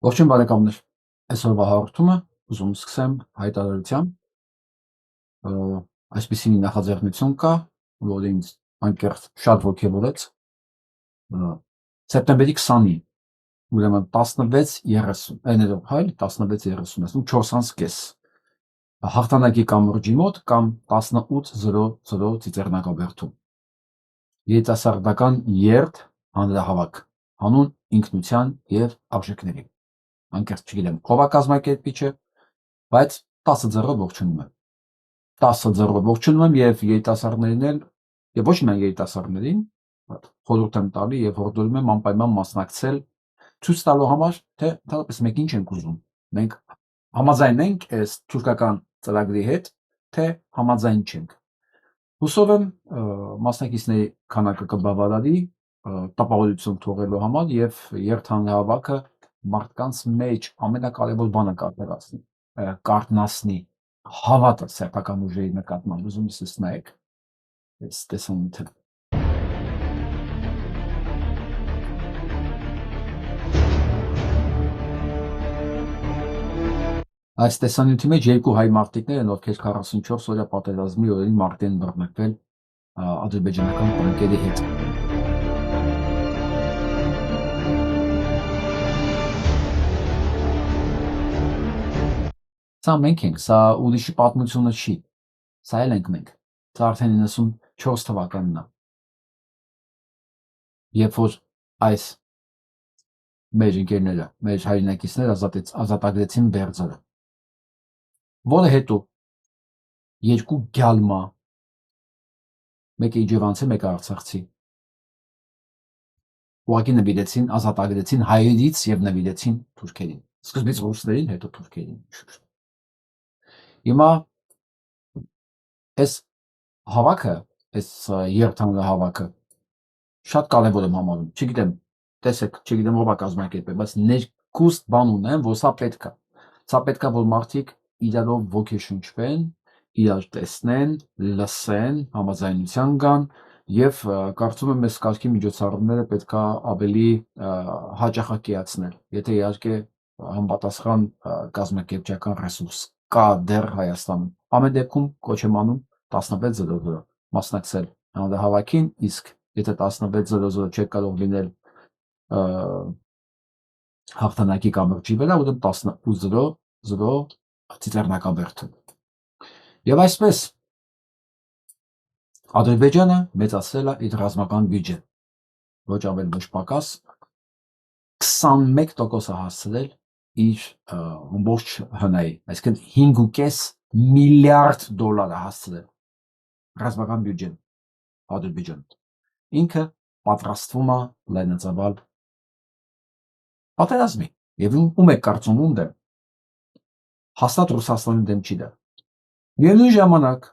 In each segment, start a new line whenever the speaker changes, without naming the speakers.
Ողջույն բարեկամներ, այսօրվա հաղորդումը ուզում սկսեմ հայտարարությամբ, այսպիսի մի նախաձեռնություն կա, որ ինձ անկեղծ շատ ոգևորեց, սեպտեմբերի 20-ին, ուրեմն 16:30, ներող հայլ 16:30, 4:30 հաղթանակի կամուրջի մոտ կամ 18:00 Ծիծեռնակաբերդում երիտասարդական երթ հանրահավաք հանուն ինքնության և արժեքների։ Անկեղծ չգիտեմ ով է կազմակերպիչը, բայց 10-0 ողջունում եմ։ 10-0 ողջունում եմ եւ երիտասարդներին էլ, եւ ոչ միայն երիտասարդներին, խորհուրդ եմ տալի եւ հորդորում եմ անպայման մասնակցել ցույց տալու համար, թե ընդհանրապես մենք ինչ ենք ուզում։ Մենք համաձայն ենք այս թուրքական ծրագրի հետ, թե համաձայն չենք։ Հուսով եմ մասնակիցների քանակը կբավարարի տպավորություն թողելու համար եւ երթ հանրահավաքը մարդկանց մեջ ամենակարևոր բանը կարտնասնի հավատը սեփական ուժերի նկատմամբ։ Ուզում եմ նայեք այս տեսանյութը։ Այս տեսանյութի մեջ երկու հայ մարտիկներ են, ովքեր 44 օրյա պատերազմի օրերին մարտի են բռնկվել ադրբեջանական տանկերի հետ։ Սա մենք ենք, սա ուրիշի պատմությունը չի, սա էլ ենք մենք, սա արդեն 94 թվականն է, երբ որ այս մեր ընկերները, մեր հայրենակիցները ազատագրեցին Բերձորը, որը հետո երկու գյալմա, մեկը իջևանցի, մեկը արցախցի, ուղղակի նվիրեցին, ազատագրեցին հայերից եւ նվիրեցին թուրքերին, սկզբից ռուսներին, հետո թուրքերին։ Հիմա այս հավաքը, այս երթանրահավաքը շատ կարևոր եմ համարում, չգիտեմ, տեսեք, չգիտեմ ով է կազմակերպել, բայց ներքուստ բան ունեմ, որ սա պետք է։ Սա պետք է, որ մարդիկ իրարով ոգեշնչվեն, իրար տեսնեն, լսեն, համաձայնության գան եւ կարծում եմ այս կարգի միջոցառումները պետք է ավելի հաճախակիացնել, եթե իհարկե համապատասխան կազմակերպչական ռեսուրս կա դեռ Հայաստանում։ Ամեն դեպքում կոչ եմ անում 16:00 մասնակցել հանրահավաքին, իսկ եթե 16:00 չեք կարող լինել հաղթանակի կամրջի վրա, ուրեմն 18:00 Ծիծեռնակաբերդում։ Եվ այսպես Ադրբեջանը մեծացրել է իր ռազմական բյուջեն, ոչ ավել ոչ պակաս 21% հասցրել իր ողջ ՀՆ-ի, այսինքն 5.5 միլիարդ դոլար է հասցրել ռազմական բյուջեն Ադրբեջանը։ Ինքը պատրաստվում է լայնածավալ պատերազմի եւ ում եք կարծում ում դեմ, հաստատ Ռուսաստանի դեմ չի դա։ Միևնույն ժամանակ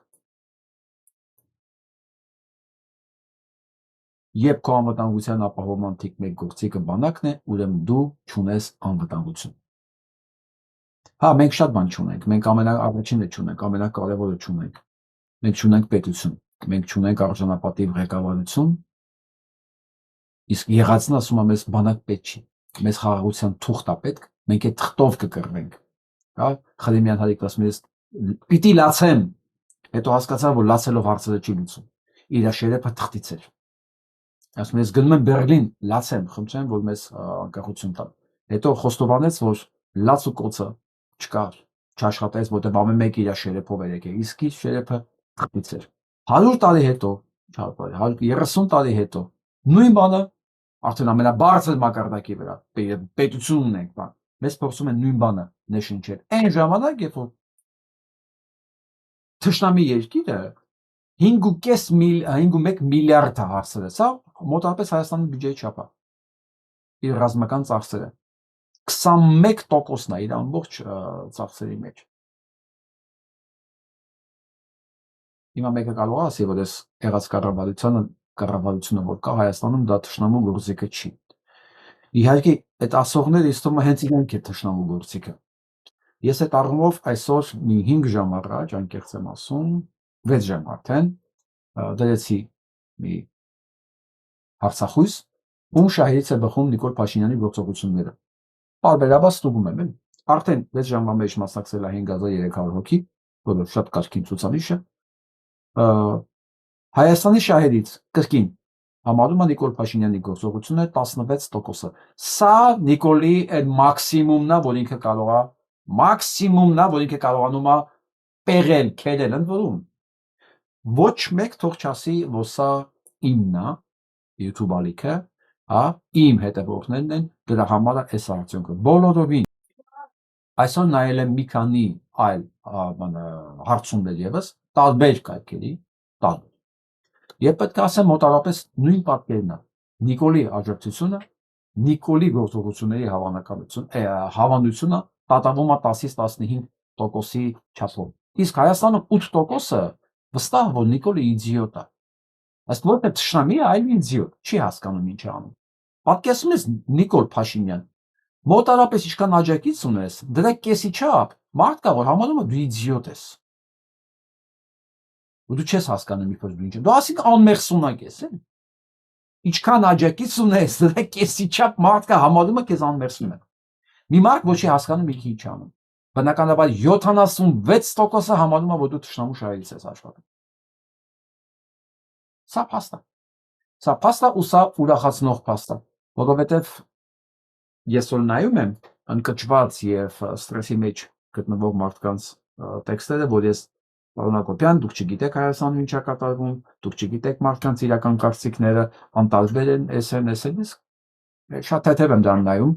երբ քո անվտանգության ապահովման թիվ 1 գործիքը բանակն է, ուրեմն դու չունես անվտանգություն։ Հա, մենք շատ բան չունենք, մենք ամենաառաջինը չունենք, ամենակարևորը չունենք։ Մենք չունենք պետություն, մենք չունենք արժանապատիվ ղեկավարություն, իսկ եղածն ասում է մեզ բանակ պետք չի, մեզ խաղաղության թուղթ է պետք, մենք այդ թղթով կկռվենք։ Հա, Խրեմյան Հարիկն ասում է, պիտի լացեմ, հետո հասկացա, որ լացելով հարցերը չի լուծում։ Իր շերեփը թղթից էր։ Ասում ես գնում եմ Բերլին, լացեմ, խնդրեմ, որ մեզ անկախություն տան։ Հետո խոստովանեց, որ լաց ու կոցը չկար, չաշխատեց, որտեղ ամեն մեկը իր շերեփով էր եկել, իսկ իր շերեփը թղթից էր։ 100 տարի հետո, 130 տարի հետո, նույն բանը, արդեն ամենաբարձր մակարդակի վրա, պետություն ունենք, բան, մեզ փորձում են նույն բանը ներշնչել։ Այն ժամանակ, երբ որ թշնամի երկիրը 5.1 միլիարդ է հասցրել, սա մոտավորապես Հայաստանի բյուջեի չափ է, իր ռազմական ծախսերը, 21%-ն է իր ամբողջ ծախսերի մեջ։ Հիմա մեկը կարող է ասի, որ այս եղած կառավարությունը որ կա Հայաստանում, դա թշնամու գործիքը չի։ Իհարկե, այդ ասողները ինձ թվում է հենց իրենք է թշնամու գործիքը։ Ես այդ առումով այսօր մի 5 ժամ առաջ, անկեղծ եմ ասում, 6 ժամ արդեն, դրեցի մի հարցախույս, ում շահերից է բխում Նիկոլ Փաշինյանի գործողությունները։ Պարբերաբար ստուգում եմ, արդեն 6 ժամվա մեջ մասնակցել է 5300 հոգի, որը շատ կարգին ցուցանիշ է։ Հայաստանի շահերից կրկին համարում է Նիկոլ Փաշինյանի գործողությունը 16%-ը։ Սա Նիկոլի այդ մաքսիմումն է, որ ինքը կարողանում է պեղել, քերել, ընդ որում ոչ մեկ թող չասի, որ սա իմն է, YouTube ալիքը, հա, իմ հետևորդներն են, դրա համար է այս արդյունքը։ Բոլորովին այսօր նայել եմ մի քանի այլ հարցումներ եւս, տարբեր կայքերի, տարբեր։ Եվ պետք է ասեմ մոտավորապես նույն պատկերն է։ Նիկոլի աջակցությունը, Նիկոլի գործողությունների հավանությունը տատավում է 10-ից 15%-ի չափով։ Իսկ Հայաստանում 8%-ը վստահ որ Նիկոլը իդիոտ է։ Ըստ ոչ թե թշնամի է, այլ իդիոտ, չի հասկանում ինչ է անում։ Պատկերացնում ես Նիկոլ Փաշինյան, մոտավորապես ինչքան աջակից ունես, դրա կեսի չափ մարդ կա, որ համարում է դու իդիոտ ես։ Ու դու չես հասկանում իբր դու ինչ։ Դու ասիկ անմեղսունակ ես, էլի։ Ինչքան աջակից ունես, դրա կեսի չափ մարդ կա, համարում է քեզ անմեղսունակ։ Մի մարդ ոչ չի հասկանում ինքը ինչ անում։ Բնականաբար 76%-ը համարում է, որ դու թշնամու շահերից ես աշխատում։ Սա փաստ է։ Սա փաստ է ու սա ուրախացնող փաստ է, որովհետև ես որ նայում եմ ընկճված եւ ստրեսի մեջ գտնվող մարդկանց տեքստերը, որ ես պարոն Հակոբյան, դուք չգիտեք Հայաստանում ինչ է կատարվում, դուք չգիտեք մարդկանց իրական կարծիքները, անտարբեր են, էս շատ թեթև եմ դրան նայում։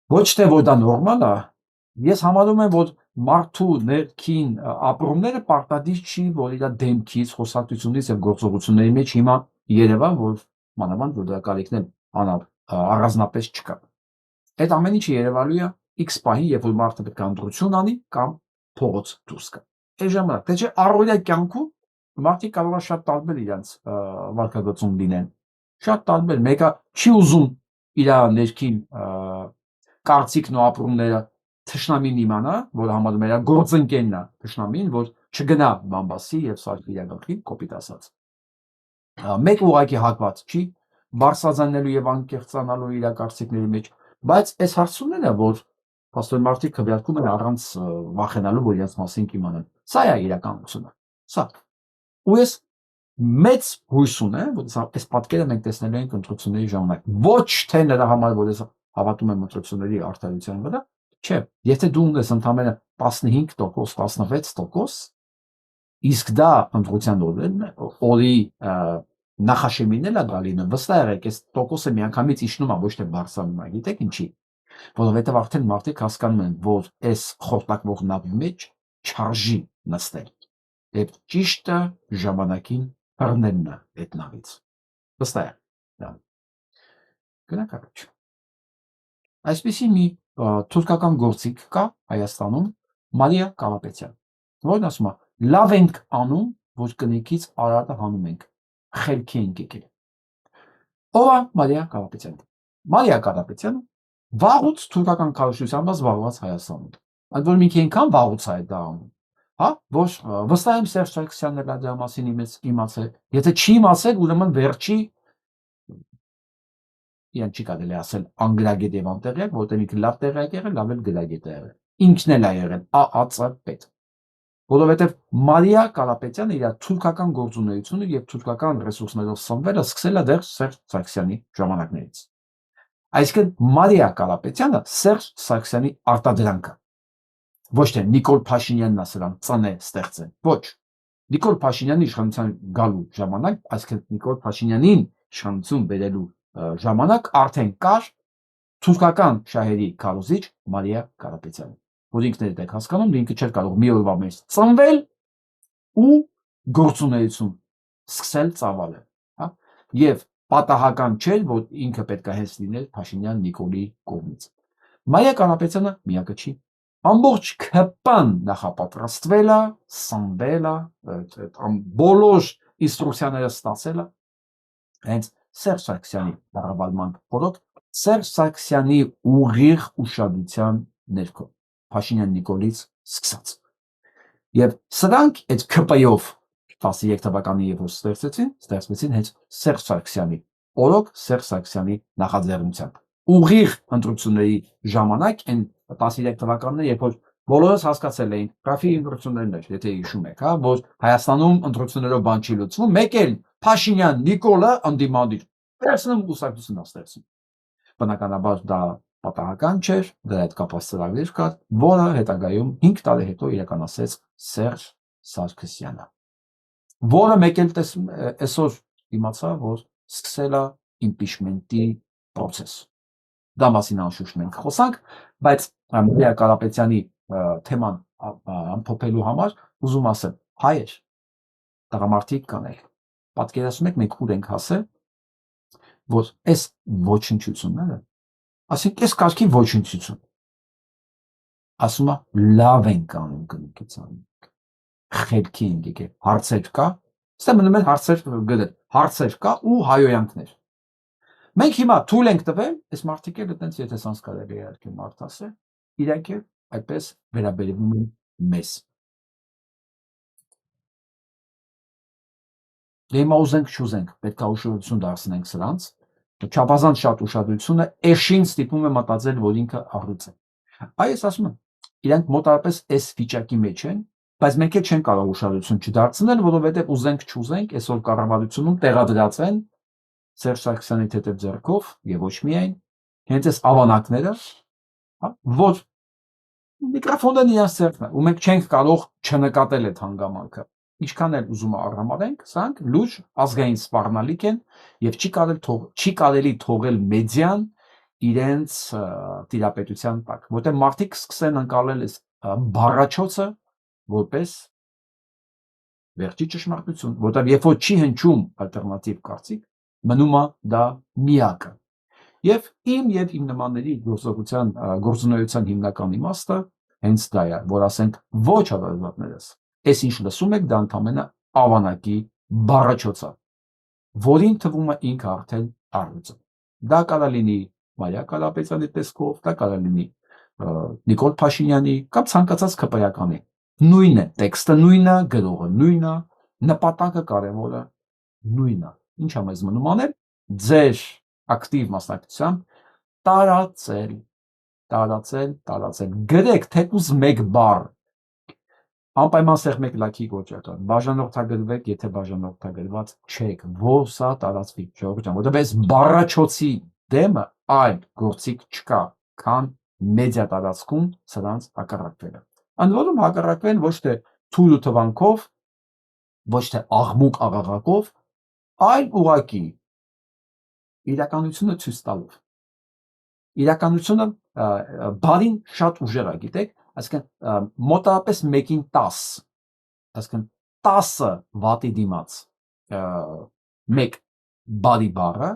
Ոչ թե որ դա նորմալ է, ես համարում եմ, որ մարդու ներքին ապրումները պարտադիր չի, որ իր դեմքից, խոսակցությունից եւ գործողությունների մեջ հիմա երևա, որ մանավանդ որ դրա կարիքն առանձնապես չկա։ Այդ ամեն ինչը երևալու է X պահին, երբ որ մարդը պետք է ընտրություն անի կամ փողոց դուրս գա։ Այս ժամանակ, թե չէ առօրյա կյանքում մարդիկ կարող է շատ տարբեր իրենց վարքագծում լինեն։ Շատ տարբեր, մեկը չի ուզում իր ներքին կարծիքն ու ապրումները թշնամին իմանա, որ համարում է գործընկերն է թշնամին, որ չգնա բամբասի եւ սարքի իր գլխին, կոպիտ ասած։ Մեկ ուղակի հակված չի բարձրաձայնելու եւ անկեղծանալու իր կարծիքների մեջ, բայց այս հարցումները, որ փաստորեն մարդիկ քվեարկում են առանց վախենալու, որ իրենց մասին կիմանան։ Սա է իրականությունը։ Սա։ Ու ես մեծ հույս ունեմ, որ այս պատկերը մենք տեսնելու ենք ընտրությունների ժամանակ։ Ոչ թե նրա համար, որ ես հավատում եմ ընտրությունների արդարության վրա, չէ, եթե դու ունես ընդամենը 15%, 16%, իսկ դա ընտրության օրի նախաշեմին էլ է գալին, վստահ եղեք, այս տոկոսը միանգամից իջնում է, ոչ թե բարձրանում է, գիտեք ինչի։ Որովհետև արդեն մարդիկ հասկանում են, որ այս խորտակվող նավի մեջ չարժի նստել։ Եվ ճիշտը ժամանակին հեռնելն է այդ նավից։ Վստահ եմ։ Գնանք առաջ։ Այսպիսի մի թուրքական գործիք կա Հայաստանում, Մարիա Կարապետյան, որն ասում է. լավ ենք անում, որ կնիկից արարը հանում ենք, խելքի ենք եկել։ Ով է Մարիա Կարապետյանը։ Մարիա Կարապետյանը վաղուց թուրքական քարոզչությամբ զբաղված Հայաստանում։ Այդ որ մի քան վաղուց է դա անում։ Հա, որ վստահ եմ Սերժ Սարգսյանն էլ դրա մասին իմացել։ Եթե չի իմացել, ուրեմն վերջի իրեն չի կարելի ասել անգրագետ եւ անտեղյակ, որտեղ ինքը լավ տեղյակ եղել, լավ էլ գրագետ է եղել։ Ինքն էլ է եղել ԱԱՑ պետ։ Որովհետև Մարիա Կարապետյանը իր թուրքական գործունեությունը եւ թուրքական ռեսուրսներով սնվելը սկսել է դեռ Սերժ Սարգսյանի ժամանակներից։ Այսինքն Մարիա Կարապետյանը Սերժ Սարգսյանի արտադրանքը։ Ոչ թե Նիկոլ Փաշինյանն է սրան ծնե ստեղծել։ Ոչ։ Նիկոլ Փաշինյանի իշխանության գալու ժամանակ, այսինքն Նիկոլ Փաշինյանին իշխանություն բերելու ժամանակ արդեն կար թուրքական շահերի քարոզիչ Մարիա Կարապետյանը, որ ինքն էլ եք հասկանում, ինքը չէր կարող մի օրվա մեջ ծնվել ու գործունեություն սկսել ծավալել, հա, եւ պատահական չէր, որ ինքը պետք է հենց լիներ Փաշինյան Նիկոլի կողմից։ Մարիա Կարապետյանը միակը չի։ Ամբողջ ԿՊ-ն նախապատրաստվել է, սնվել է, բոլոր ինստրուկցիաները ստացել է հենց Սերժ Սարգսյանի կառավարման օրոք, Սերժ Սարգսյանի ուղիղ ուշադրության ներքո, Փաշինյան Նիկոլից սկսած։ Եվ սրանք այդ ԿՊ-ով 13 թվականի երբ ստեղծվեցին հենց Սերժ Սարգսյանի օրոք, Սերժ Սարգսյանի նախաձեռնությամբ։ ուղիղ ընտրությունների ժամանակ այն 13 թվականները, երբ որ բոլորս հասկացել էին, Ռաֆի ընտրություններն էր, եթե հիշում եք, հա, որ Հայաստանում ընտրություններով բան չի լուծվում, մեկ էլ Փաշինյան Նիկոլը ընդդիմադիր վերցնում կուսակցություն ստեղծում։ Բնականաբար դա պատահական չէր, դրա հետ կապված ծրագիր կար, որը հետագայում 5 տարի հետո իրականացրեց Սերժ Սարգսյանը, որը մեկ էլ այսօր իմացա, որ սկսել է իմպիչմենտի process։ Դա մասին անշուշտ մենք խոսանք, բայց Մարիա Կարապետյանի թեման ամփոփելու համար ուզում ասեմ, հայեր, տղամարդիկ կանեք, պատկերացնում եք մենք ուր ենք հասել, որ այս ոչնչությունները, ասենք այս կարգի ոչնչություն, ասում է լավ ենք անում կնիկից անենք, խելքի ենք եկել, հարցեր կա, ստե մնում են հարցեր կա ու հայոյանքներ։ Մենք հիմա թույլ ենք տվել, այս մարդիկ էլ այտենց եթե սանց կարելի է իհարկե մարդ ասել, իրանք էլ այդպես վերաբերվում են մեզ։ Հիմա ուզենք չուզենք, պետք է ուշադրություն դարձնենք սրանց, չափազանց շատ ուշադրությունը էշին ստիպում է մտածել, որ ինքը առյուծ է։ Այս ասում եմ, իրանք մոտավորապես այս վիճակի մեջ են, բայց մենք էլ չեն կարող ուշադրություն չդարձնել, որովհետև ուզենք չուզենք, այսօր կառավարությունում տեղադրած են Սերժ Սարգսյանի թեթև ձեռքով եւ ոչ միայն հենց այս ավանակները, որ միկրոֆոնն իրաց ձեռքն է, ու մենք չենք կարող չնկատել այդ հանգամանքը։ Ինչքան էլ ուզում առհամարենք, սրանք լուրջ ազգային սպառնալիք են եւ չի կարելի թողել մեդիան իրենց տիրապետության տակ, որտեղ մարդիկ սկսեն անցնել այս բառաչոցը որպես վերջի ճշմարտություն, որտեղ երբ որ չի հնչում ալտերնատիվ կարծիք, մնում է դա միակը։ Եվ իմ նմանների գործունեության հիմնական իմաստը հենց դա է, որ ասենք ոչ հավատացածներս, այս ինչ լսում եք, դա ընդամենը ավանակի բառաչոց է, որին թվում է ինքը արդեն առյուծը։ Դա կարա լինի Մարիա Կարապետյանի տեսքով, դա կարա լինի Նիկոլ Փաշինյանի կամ ցանկացած ԿՊ-ականի։ Նույնն է, տեքստը նույնն է, գրողը նույնն է, նպատակը կարևորը նույնն է։ Ինչ է մեզ մնում անել, ձեր ակտիվ մասնակցությամբ տարածել, գրեք թեկուզ մեկ բառ, անպայման սեղ մեկ լաքի գործակալ, բաժանորդագրվեք, եթե բաժանորդագրված չեք, որ սա տարածվի, որտեղ այս բառաչոցի դեմը այլ գործիք չկա, քան մեդիա տարածքում սրանց հակառակվելը։ Ընդ որում հակառակվեն ոչ թե թույլ ու թվանքով, ոչ թե աղմուկ աղաղակով, այլ ուղղակի իրականությունը ցույց տալով։ Իրականությունը բարին շատ ուժեղ է, գիտեք, այսինքն մոտավորապես 1/10, այսինքն 10 վատի դիմաց մեկ բարի բառը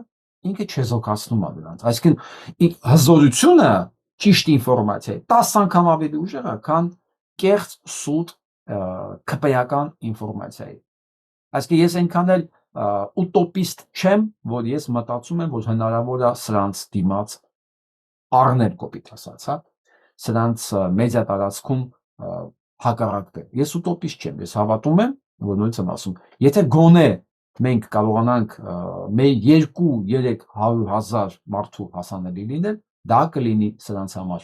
ինքը չեզոքացնում է դրանց, այսինքն հզորությունը ճիշտ ինֆորմացիայի 10 անգամ ավելի ուժեղ է, քան կեղծ սուտ ԿՊ-ական ինֆորմացիայի։ Այսինքն ես այնքան էլ ուտոպիստ չեմ, որ ես մտածում եմ, որ հնարավոր է սրանց դիմաց առնել կոպիտ ասած, հա, սրանց մեդիա տարածքում հակառակվել։ Ես ուտոպիստ չեմ, ես հավատում եմ, որ նույնց եմ ասում, եթե գոնե մենք կարողանանք մեր 2-300,000 մարդու հասանելի լինել, դա կլինի սրանց համար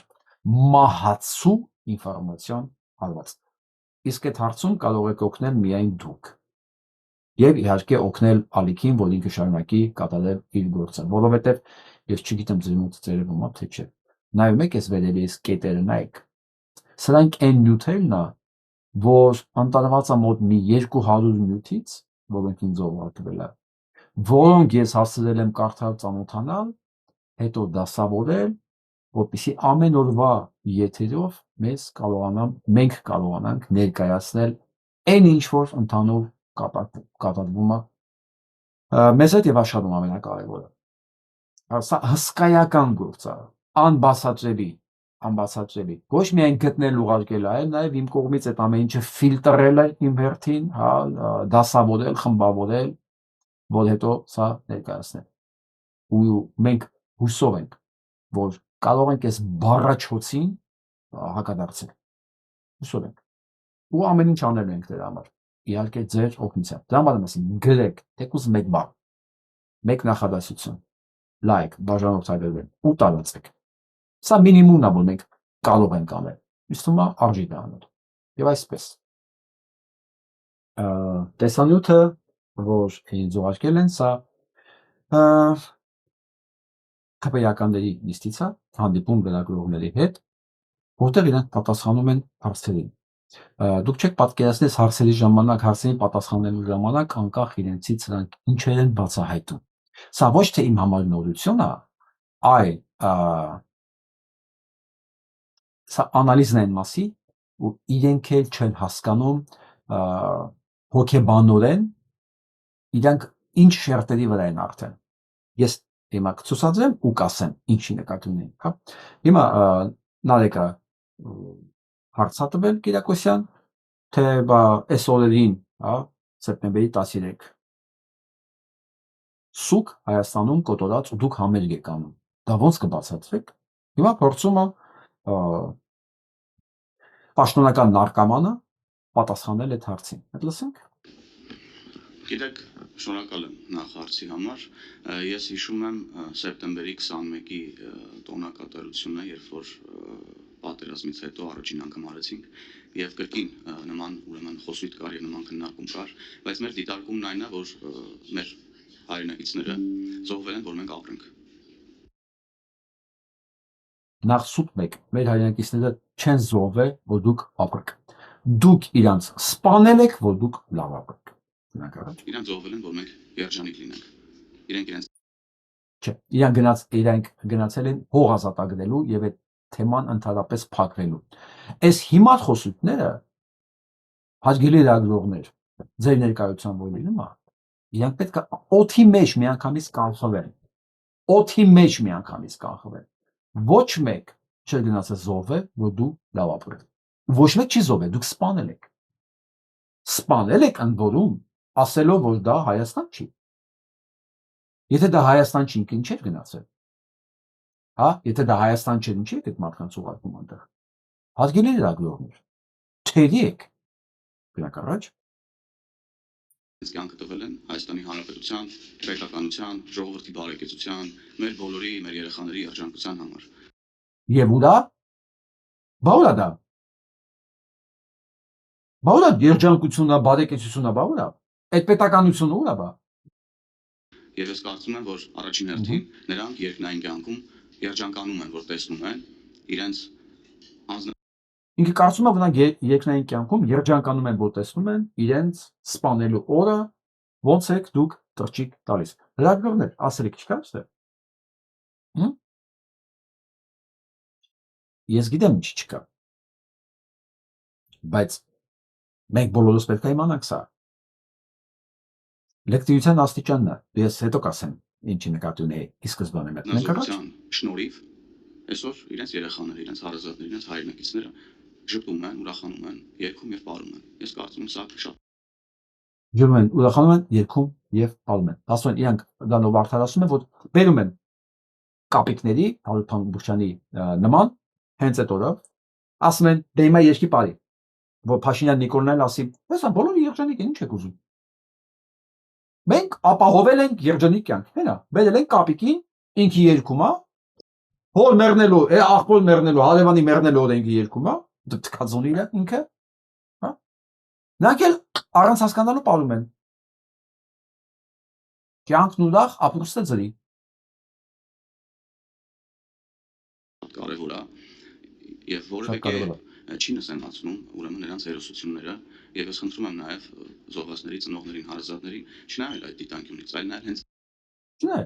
մահացու ինֆորմացիոն հարված։ Իսկ այդ հարցում կարող եք օգնել միայն դուք։ Եվ իհարկե օգնել ալիքին, որ ինքը շարունակի կատարել իր գործը, որովհետև ես չգիտեմ ձեր մոտ ծերևում է թե չէ։ Նայում եք այս վերևի այս կետերը նայեք։ Սրանք այն նյութերն է, որ անտարված է մոտ մի 200 նյութից, որոնք ինձ ուղարկվել է, որոնք ես հասցրել եմ կարդալ, ծանոթանալ, հետո դասավորել, որպեսզի ամեն օրվա եթերով մենք կարողանանք ներկայացնել այն ինչ որ ընդհանուր կատարվում է մեզ հետ եւ աշխարհում ամենակարևորը։ Սա հսկայական գործ է, անբացատրելի, ոչ միայն գտնել ուղարկել, այլ նաև իմ կողմից այդ ամեն ինչը ֆիլտրել է իմ հերթին, հա, դասավորել, խմբավորել, որ հետո սա ներկայացնել։ Ու մենք հուսով ենք, որ կարող ենք այս բառաչոցին հակադարձել։ Հուսով ենք։ Ու ամեն ինչ անել ենք դրա համար։ Իհարկե ձեր օգնությամբ։ Դրա համար եմ ասում, գրեք, թեկուզ մեկ բառ, մեկ նախադասություն, like, բաժանորդագրվել ու տարածեք։ Սա մինիմումն է, որ մենք կարող ենք անել։ Իսկ թվում է արժի դա անել։ Եվ այսպես։ Տեսանյութը, որ ինձ ուղարկել են, սա քպեականների նիստից է, հանդիպում լրագրողների հետ, որտեղ իրանք պատասխանում են հարցերին։ Դուք չեք պատկերացնես հարցերի ժամանակ, հարցերին պատասխանելու ժամանակ անկախ իրենցից նրանք ինչեր են բացահայտում։ Սա ոչ թե իմ համար նորություն է, այլ սա անալիզն է այն մասի, ու իրենք էլ չեն հասկանում հոգեբանորեն իրանք ինչ շերտերի վրա են արդեն։ Ես հիմա կցուցադրեմ ու կասեմ ինչի նկատի ունեմ, հա։ Հիմա Նարեկը հարց է տվել Կիրակոսյան, թե բա այս օրերին, հա, սեպտեմբերի 13 սուկ Հայաստանում կոտորած ու դուք համերգ եք անում։ Դա ոնց կբացատրեք։ Հիմա փորձում է պաշտոնական նարկամանը պատասխանել այդ հարցին։ Այդ լսենք։
Գիտեք, շնորհակալ եմ նախ հարցի համար։ Ես հիշում եմ սեպտեմբերի 21-ի տոնակատարությունը, երբ որ պատերազմից հետո առաջին անգամ արեցինք եւ կրկին նման ուրեմն խոսույթ կար եւ նման քննարկում կար, բայց մեր դիտարկումն այն է, որ մեր հայրենակիցները զոհվել են, որ մենք ապրենք։
Նախ սուտ մեկ, մեր հայրենակիցները չեն զոհվել, որ դուք ապրեք։ Դուք իրանց սպանել եք, որ դուք լավ ապրեք։
Իրանք զոհվել են, որ մենք երջանիկ լինենք։
Չէ, իրանք գնացել են հող ազատագրելու եւ այդ թեման ընդհանրապես փակվելու։ Այս հիմա խոսույթները հաջգելի լրագրողներ, ձեր ներկայության որ լինում է, իրանք պետք է օթի մեջ միանգամից կանխվեն։ Օթի մեջ միանգամից կանխվեն։ Ոչ մեկ չէ գնացել զոհվել, որ դու լավ ապրեք։ Ոչ մեկ չի զոհվել, դուք սպանել եք։ Սպանել եք ընդ որում, ասելով, որ դա Հայաստան չի։ Եթե դա Հայաստան չի, ինչ էր գնացել։ Հա, եթե դա Հայաստան չէ, ինչի՞ եք այդ մարդկանց ուղարկում այնտեղ։ Հարգելի լրագրողներ, թերի եք։ Գնանք առաջ։
Այս կյանքը տվել են Հայաստանի Հանրապետության, պետականության, ժողովրդի բարեկեցության, մեր բոլորի, մեր երեխաների երջանկության համար։
Եվ ուրա։ Բա ուրա դա։ Բա ուրա երջանկությունն է, բարեկեցությունն է, բա ուրա։ Այդ պետականությունը ուրա բա։
Եվ ես կարծում եմ, որ առաջին հերթին նրանք երկնային կյանքում երջանկանում են, որ տեսնում են իրենց
Ինքը կարծում է, որ նրանք երկնային կյանքում երջանկանում են, որ տեսնում են իրենց սպանելու օրը, ոնց եք դուք տղճիկ տալիս։ Լրագրողներ, ասելիք չկա այստեղ։ Ես գիտեմ ինչ չկա։ Բայց մենք բոլորս պետք է իմանանք սա։ Լեկտիվության աստիճանն է, ես հետո կասեմ ինչի նկատի ունեի, ի սկզբանե մտնենք առաջ։
Շնորհիվ այսօր իրենց երեխաները, իրենց հարազատները, իրենց հայրենակիցները ժպտում են, ուրախանում են, երգում եւ պարում են։ Ես կարծում եմ սա շատ
ժպտում են, ուրախանում են, երգում եւ պարում են։ Ասում են իրանք դրանով արդարացում են, որ բերում են կապիկների Հարութ Փամբուշյանի նման հենց այդ օրը ասում են դե հիմա երկի բարի, որ Փաշինյան Նիկոլն ասի, հեսա բոլորը երջանիկ են, ինչ եք ուզում։ Մենք ապահովել ենք երջանիկ կյանք, հենա, բերել ենք կապիկին, ինքի երգում է, հոր մեռնելու, աղբոր մեռնելու, հարևանի մեռնելու օր ինքը երգում է, թքածոնի է ինքը, հա։ Նրանք էլ առանց հասկանալու պարում են։ Կյանքն ուրախ, ապրուստը ջրի։
կարևոր է եւ որևէ չի նսեմացնում ուրեմն նրանց հերոսությունները եւ ես խնդրում եմ նաեւ զոհվածների ծնողներին, հարազատներին չնայել այդ դիտանկյունից, այլ նաեւ հենց
Չնայ։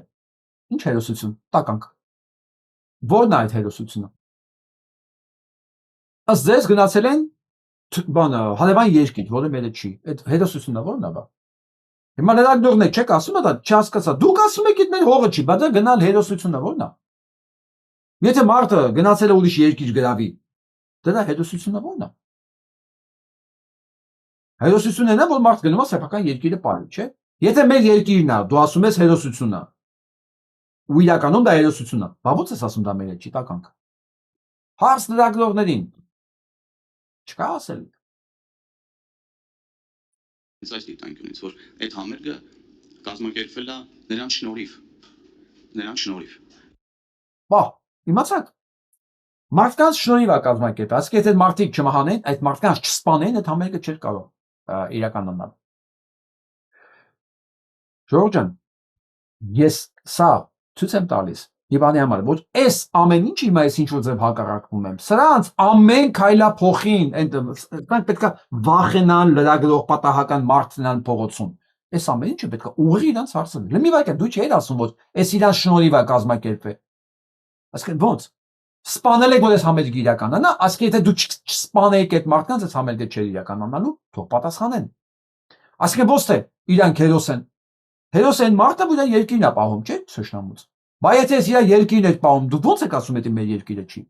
Ինչ հերոսություն, տականք։ Որն է այդ հերոսությունը։ Ըստ ձեզ գնացել են բանը հարևան երկիր, որը մերը չի։ Այդ հերոսությունն է որն է բա։ Հիմա լրագրողներ չեք ասում դա, չհասկացա։ Դուք ասում եք իդ մեր հողը չի, բայց դա գնալ հերոսությունն է որն է։ Եթե մարդը գնացել է ուրիշ երկիր գրավի, դրա հերոսությունն է որն է։ Հերոսությունն է, որ մարդ գնում է սեփական երկիրը պարի, չէ։ Եթե մեր երկիրն է, դու ասում ես հերոսությունն է։ Ու իրականում դա հերոսությունն է։ Բա ո՞նց ես ասում դա մերը չի տականք։ Հարց լրագրողներին չկա ասել։
Այս դիտանկյունից, որ այդ համերգը կազմակերպվել է նրանց շնորհիվ։ նրանց շնորհիվ։
Բա, իմացաք։ Մարդկանց շնորհիվ է կազմակերպել։ Ասենք եթե մարդիկ չմահանեն, այդ մարդկանց չսպանեն, այդ համերգը չէր կարող իրականանալ։ Ժողովուրդ ջան, ես սա ցույց եմ տալիս Իվանի համար, որ այս ամեն ինչ հիմա ես ինչ որ ձև հակառակվում եմ։ Սրանց ամեն քայլափոխին, այնտեղ պետք է վախենան, լրագրող պատահական մարդնան փողոցում։ Այս ամեն ինչը պետք է ուղղի իրանց հարցնել։ Լմի վայր դու չէիր ասում, որ այս իրանց շնորհիվ է կազմակերպվել։ Այսինքն ո՞նց։ Սպանել եք որ այս համերգը իրականանա, ասկի եթե դու չսպանեիք այդ մարդկանց, այս համերգը չէր իրականանալու, թող պատասխանեն։ Ասկի ո՞նց թե իրանք հերոս են։ Հերոս են մարդը, որ իր երկիրն է պահում, չէ՞, սշնամուց։ Բայց եթե ես իր երկիրն եք պահում, դու ո՞նց եք ասում, եթե մեր երկիրը չի։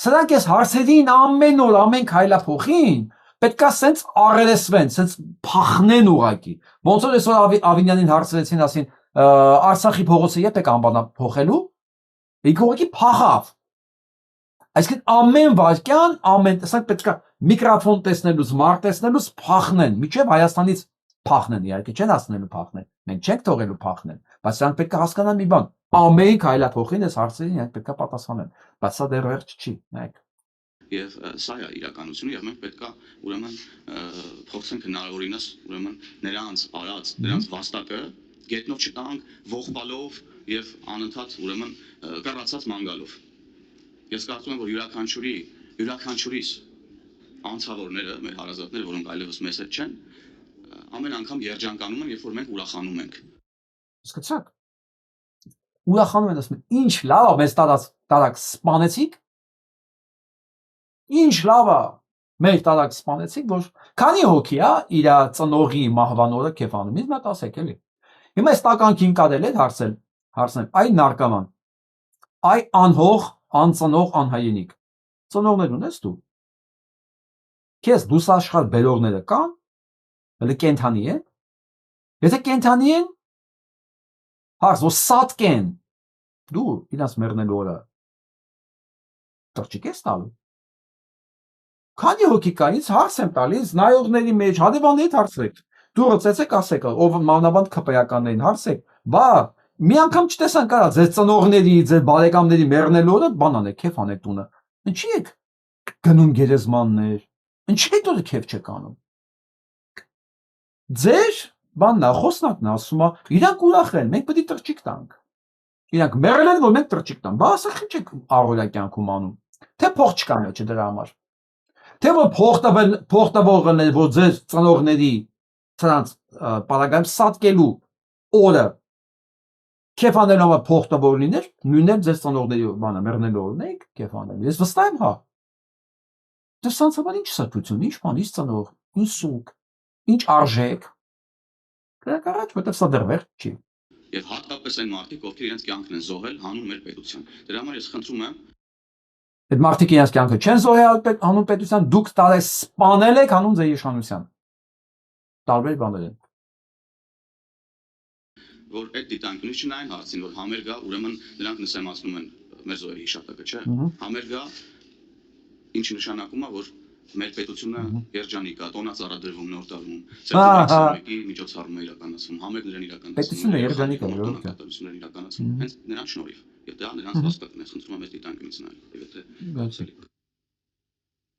Սրանք այս հարցերին ամեն օր, ամեն քայլափոխին պետքա սենց առերեսվեն, սենց փախնեն ուղակի։ Ոնց որ այսօր Ավինյանին հարցրեցին, ասին Արցախի փողոցը երբ եք անվանափոխելու։ Ինքը ուղղակի փախավ։ Այսինքն ամեն վարքյան, տեսակ պետքա միկրոֆոն տեսնելուց, մարդ տեսնելուց փախնեն, միջև Հայաստանից փախնեն, իհարկե չեն ասնելու փախնեն։ Մենք չենք թողելու փախնեն, բայց սրանք պետք է հասկանան մի բան։ Ամեն քայլափոխին այս հարցերին իրանք պետք է պատասխանեն, բայց սա դեռ վերջ չի, նայեք։
Եվ սա է իրականությունը, եւ մենք պետք է ուրեմն փորձենք հնարավորինս ուրեմն նրանց արած, նրանց վաստակը գետնով չտանք, ողբալով եւ անընդհատ ուրեմն կռացած մանգալով։ Ես կարծում եմ, որ յուրաքանչյուրիս անցավորները, մեր հարազատները, որոնք այլևս մեզ հետ չեն, ամեն անգամ երջանկանում են, երբ որ մենք ուրախանում ենք։
Հասկացաք։ Ուրախանում են, ասում են, ինչ լավ է, մեզ տարակ սպանեցիք։ Ինչ լավ է, մեր տարակ սպանեցիք, որ քանի հոգի է իր ծնողի մահվան օրը կեֆանում։ Ինձ մոտ ասեք էլի։ Հիմա այս տականքին կարել է հարցնել, այ նարկաման, այ անհող, անծնող, անհայինիկ։ Ծնողներ ունես դու։ Քեզ դուսաշխար բերողները կան, հələ կենթանի են։ Եթե կենթանի են, հարց, որ սատկեն, դու իրաց մեռնելու օրը տղճիկ ես տալու։ Քանի հոգի կա, ինձ հարց եմ տալիս, նայողների մեջ, հադեվաններից հարցրեք։ Դուրը ծեցեք, ասեք, ով մանավանդ ԿՊ-ականներին հարցեք, բա մի անգամ չտեսան կարա ձեր ծնողների, ձեր բարեկամների մեռնելու օրը բան անեք, քեֆ անեք տունը։ Ինչի եք գնում գերեզմաններ։ Ինչի եք դու քեֆ չեք անում։ Ձեր բանն է, խոսնակն է ասում է, իրանք ուրախ են, մենք պետք է տղճիկ տանք։ Իրանք մեռել են, որ մենք տղճիկ տանք։ Բա ասեք ինչ եք առօրյա կյանքում անում։ Թե փող չկան չէ դրա համար։ Թե որ փող տվողն է, որ ձեր ծնողների սրանց պարագայում սատկելու օրը քեֆ անելու համար փող տվող լիներ, նույնն էլ ձեր ծնողների բանը մեռնելու օրն եք քեֆ անել։ Ես վստահ եմ, հա։ Դե սանցաբար ինչ սատություն, ինչ բան, ինչ ծնող, ինչ սուկ, ինչ արժեք։ Կրակարաջ, որտեղ սա դեռ վերջ չի։
Եվ հատկապես այն մարդիկ, ովքեր իրենց կյանքն են զոհել հանուն մեր պետության։ Դրա համար ես խնդրում եմ
այդ մարդիկ իրենց կյանքը չեն զոհել հանուն պետության, դուք տարես սպանել եք հանուն ձեր իշխանության։ Տարբեր բաներ են։
Որ այդ դիտանկյունից չնայեն հարցին, որ համերգա, ուրեմն նրանք նսեմացնում են մեր զոհերի հիշատակը, չէ։ Համերգա ինչի նշանակում է, որ մեր պետությունը երջանիկ է, տոնած առադրվում նոր տարվում, սերտիֆիկացիայի միջոցառում է իրականացվում, համերգներն իրականացվում։
Պետությունը երջանիկ է,
իրականացումներն իրականացվում, հենց նրանց շնորհիվ։ Եվ դա նրանց վաստակն է, խնդրում եմ այս դիտանկյունից նայել, եթե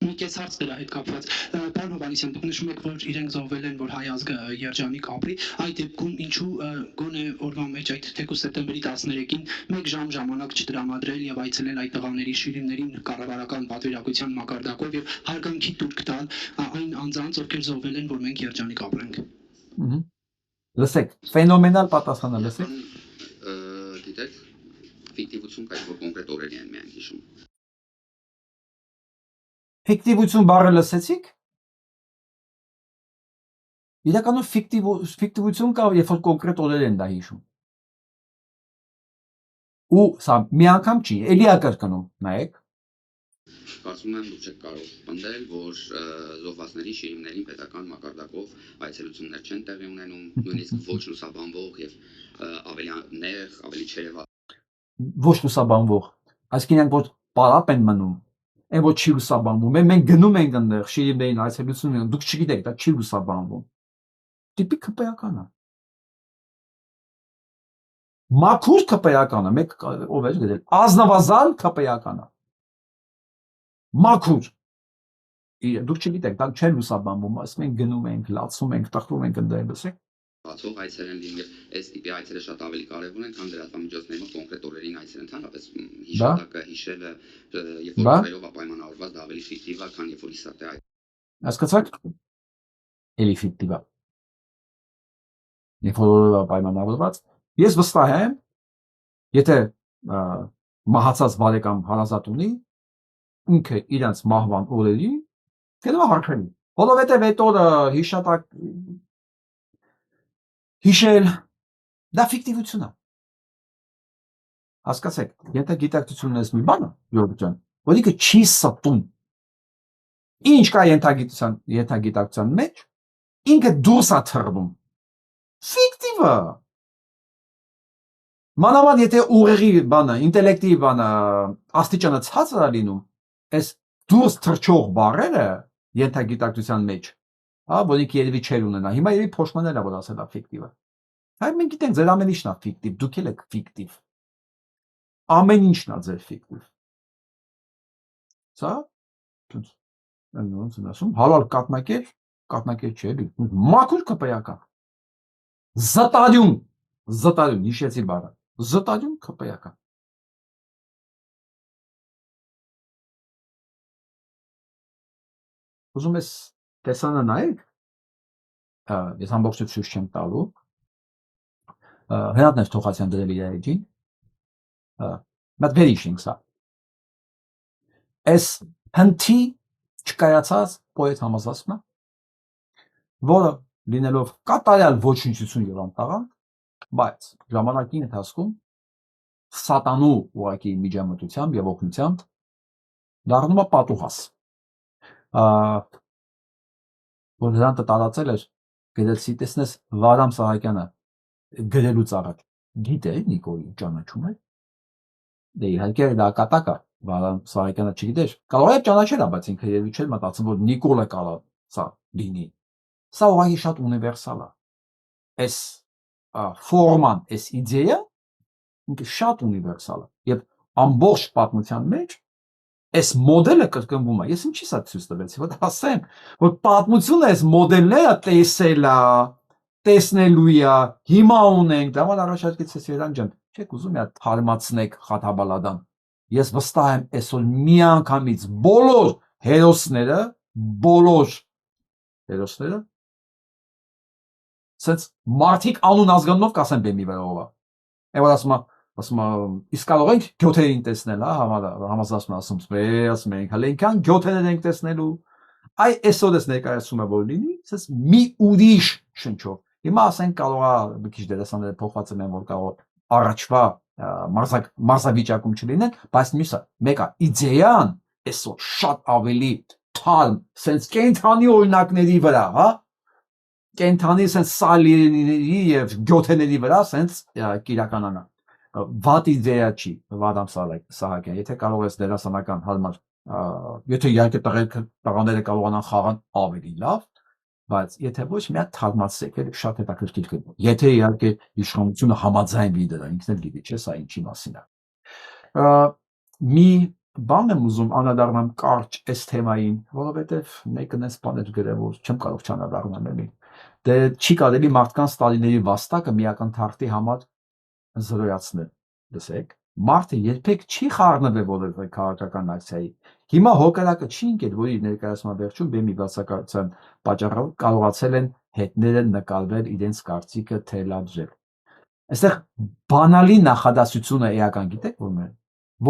Մի կես հարց դրա հետ կապված։ Պարոն Հովհաննիսյան, դուք նշում եք, որ իրենք զոհվել են, որ հայ ազգը երջանիկ ապրի, այդ դեպքում ինչու գոնե օրվա մեջ այդ թեկուզ սեպտեմբերի 13-ին մեկ ժամ ժամանակ չտրամադրել եւ այցելել այդ տղաների շիրիմներին կառավարական պատվիրակության մակարդակով եւ հարգանքի տուրք տալ այն անձանց, ովքեր զոհվել են, որ մենք երջանիկ ապրենք։
Լսեք, ֆենոմենալ պատասխանը լսեք։
Գիտեք, ֆիկտիվություն կայ որ կոնկրետ օրերի են միայն հիշում։
Ֆիկտիվություն բառը լսեցիք։ Իրականում ֆիկտիվություն կա, երբ որ կոնկրետ օրեր են դա հիշում։ Ու սա մի անգամ չի, էլի ակրկնում, նայեք։
Կարծում եմ դուք չեք կարող պնդել, որ զոհվածների շիրիմներին պետական մակարդակով այցելություններ չեն տեղի ունենում, նույնիսկ ոչ լուսաբանվող եւ ավելի նեղ, ավելի չերևալ։
Ոչ լուսաբանվող, այսինքն իրանք որ պարապ են մնում, այն որ չի լուսաբանվում, մենք գնում ենք այնտեղ շիրիմներին այցելություն ունենք, դուք չգիտեք, դա չի լուսաբանվում։ Տիպիկ ԿՊ-ական է։ Մաքուր քպեականը, մեկ ով էր գրել, ազնվազան քպեականը։ Մաքուր։ Դուք չգիտեք, դա չեն լուսաբանվում, ասում ենք գնում ենք, լացում ենք, տխրում ենք ընդդեմ, լսեք։
Բացող այցեր են լինել, այս տիպի այցերը շատ ավելի կարևոր են, քան լրատվամիջոցներում կոնկրետ օրերին այցեր ընդհանրապես հիշատակը հիշելը, երբ որ օրերով պայմանավորված դա ավելի ֆիկտիվ է, քան երբ որ իսկապես այց։
Հասկացաք։ Էլի ֆիկտիվ է։ Երբ որ օրերով պայմանավորված, ես վստահ եմ, եթե մահացած բարեկամ հարազատ ունի, ինքը իրանց մահվան օրերի գնա հարքանի։ Որովհետև այդ օրը հիշատակ հիշել դա ֆիկտիվություն է։ Հասկացեք, եթե գիտակցությունն ես մի բանը, Յորգ ջան, որ ինքը չի ստում։ Ինչ կա ենթագիտակցության մեջ, ինքը դուրս է թռնում։ Ֆիկտիվը։ Մանավանդ եթե ուղեղի բանը, ինտելեկտի բանը, աստիճանը ցածր է լինում, այս դուրս թռչող բառերը ենթագիտակցության մեջ, որոնք երևի չեր ունենա։ Հիմա երևի փոշմանել է, որ ասել է ֆիկտիվը։ Հայ մենք գիտենք ձեր ամեն ինչն է ֆիկտիվ, դուք էլ եք ֆիկտիվ։ Ամեն ինչն է ձեր ֆիկտիվ։ Սա ասում հալալ կատնակեր չէ, մաքուր քպեական։ Զտարյուն, հիշեցի բառը, զտարյուն քպեական։ Ուզում ես տեսանը նայեք, ես ամբողջը ցույց չեմ տալու, Հրանտ Թոխացյան դրել իր էջին, մատ վերի շինք սա։ Այս հնթի չկայացած պոետ համազգացն է, որը լինելով կատարյալ ոչնչություն եւ անտաղանք, բայց ժամանակի ընթացքում սատանու ուղակի միջամտությամբ եւ օգնությամբ դառնում է պատուհաս։ Որ Հրանտը տարածել էր, գերեցի տեսնես Վարամ Սահակյանը գրելուց առաջ գիտե Նիկոլի ճանաչում է։ Դե իհարկե դա կատակա, Վարամ Սահակյանը չգիտեր, կարող է ճանաչել, բայց ինքը երևի չէր մտածում, որ Նիկոլը կարող սա լինի։ Սա ուղղակի շատ ունիվերսալ է։ Այս ֆորման, այս իդեա ինքը շատ ունիվերսալ է։ Եվ ամբողջ պատմության մեջ այս մոդելը կրկնվում է։ Ես ինչի՞ սա ցույց տվեցի, որ ասեմ, որ պատմությունը այս մոդելները տեսնելու է, հիմա ունենք, դա ման առաջարկեցես Երան ջան, չեք ուզում իա թարմացնեք Խաթաբալադան։ Ես վստահ եմ այսօր միանգամից բոլոր հերոսները սենց մարդիկ անուն ազգանունով կասեն բեմի վրայով է։ Եվ ասում իսկ կարող ենք գյոթերին տեսնել, համազգացն ասում ենք, հələ ինքան գյոթերներ ենք տեսնելու։ Այ այսօր ես ներկայացում է որ լինի, սենց մի ուրիշ շնչով։ Հիմա ասենք կարող է մի քիչ դերասանները փոխված են, որ կարող առաջվա մարզավիճակում չլինեն, բայց մյուսը մեկը իդեան այսօր շատ ավելի թարմ, սենց կենթանի օրինակների վրա, հա, կենթանի սենց սալիների եւ գյոթեների վրա սենց կիրականանա։ Վատ իդեա չի Վարամ Սահակյան, եթե կարող ես դերասանական հարմար, եթե իհարկե տղաները կարողանան խաղան ավելի լավ, բայց եթե ոչ մի հատ թարմացեք, շատ հետաքրքիր կլինի։ Եթե իհարկե իշխանությունը համաձայնվի դրա, ինքն էլ գիտի, չէ՞, սա ինչի մասին է։ Մի բան եմ ուզում անդրադառնամ կարճ այս թեմային, որովհետև մեկն էս բան էր գրել, որ չեմ կարող չանդրադառնալ էլի։ Դե չի կարելի մարդկանց տարիների վաստակը միական թարթի համար զրոյացնել, լսեք, մարդը երբեք չի խառնվել որևէ քաղաքական ակցիայի։ Հիմա հոկարակը չի ընկել, որի ներկայացման վերջում բեմի բացակայության պատճառով կարողացել են հետները նկարվել իրենց կարծիքը թելադրել։ Այստեղ բանալի նախադասությունը էական գիտեք ո՞րն է,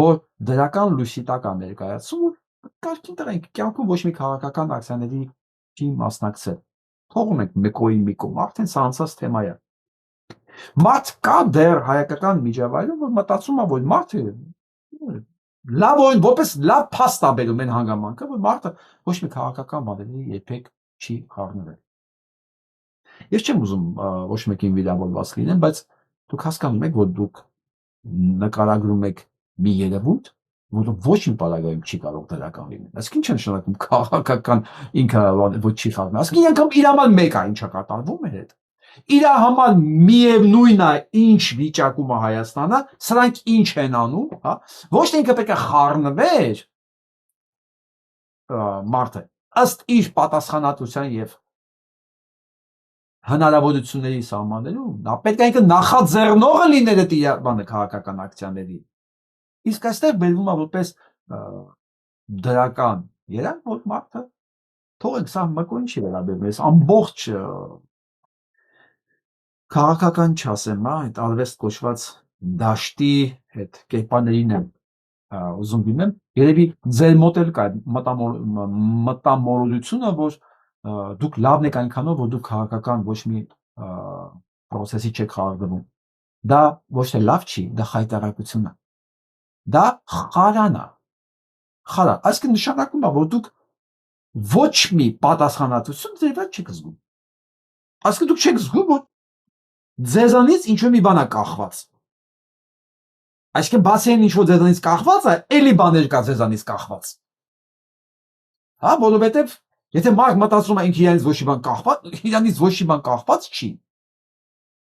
որ դրական լույսի տակ ներկայացում, կարգին տղենք կյանքում ոչ մի քաղաքական ակցիաների չի մասնակցել։ Թողում ենք մեկոյի մի կողմ, արդեն սա անցած թեմա է։ Մարդ կա դեռ հայկական միջավայրում, որ մտածում է, որ մարդը լավ որպես լավ փաստ է բերում այն հանգամանքը, որ մարդը ոչ մի քաղաքական բաների երբեք չի խառնվել։ Ես չեմ ուզում ոչ մեկին վիրավորված լինեմ, բայց դուք հասկանում եք, որ դուք նկարագրում եք մի երևույթ, որը ոչ մի պարագայում չի կարող դրական լինել։ Այսինքն ինչ է նշանակում քաղաքական ինքը ոչ չի խառնվում։ Այսինքն անգամ իր համար մեկ է ինչա կատարվում է հետ։ Իր համար միևնույն է ինչ վիճակում է Հայաստանը, սրանք ինչ են անում, հա, ոչ թե ինքը պետք է խառնվեր մարդը, ըստ իր պատասխանատվության եւ հնարավորությունների սահմաններում, նա պետք է ինքը նախաձեռնողը լիներ այդ բանը քաղաքական ակցիաների։ Իսկ այստեղ բերվում է որպես դրական երանգ, որ մարդը թողեք սա մկոին չի վերաբերում, ես ամբողջ քաղաքական չասեմ, այդ արվեստ կոչված դաշտի հետ կերպարներին եմ ուզում դիմեմ, երևի ձեր մոտ էլ կա մտամորությունը, որ դուք լավն եք այնքանով, որ դուք քաղաքական ոչ մի պրոցեսի չեք խառնվում։ Դա ոչ թե լավ չի, դա խայտարակություն է։ Դա խարան է։ Խարան, այսինքն նշանակում է, որ դուք ոչ մի պատասխանատվություն ձեր վրա չեք զգում։ Այսինքն դուք չեք զգում, որ ձեզանից ինչ-որ մի բան է կախված։ Այսինքն բացի այն ինչ-որ ձեզանից կախված է, էլի բաներ կա ձեզանից կախված։ Հա, որովհետև եթե մարդ մտածում է ինքը իրանից ոչ մի բան կախված, իրանից ոչ մի բան կախված չի։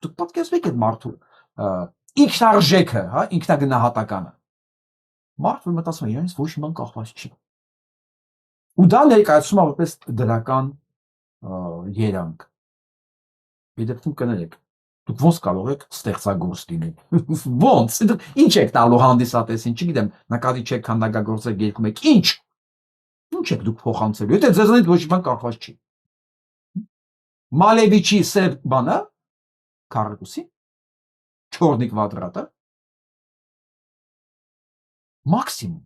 Դուք պատկերացրեք այդ մարդու ինքնարժեքը, հա, ինքնագնահատականը։ Մարդը մտածում է իրանից ոչ մի բան կախված չի։ Ու դա ներկայացում է որպես դրական երանգ։ Իդեպքում կներեք, դուք ոնց կարող եք ստեղծագործ լինել։ Ոնց, ինչ եք տալու հանդիսատեսին, չգիտեմ, նկարիչ եք, քանդակագործ եք, երգում եք, ինչ։ Ինչ եք դուք փոխանցելու, եթե ձեզանից ոչ մի բան կախված չի։ Մալևիչի սև բանը, քառակուսի, չորնի կվադրատը, մաքսիմում,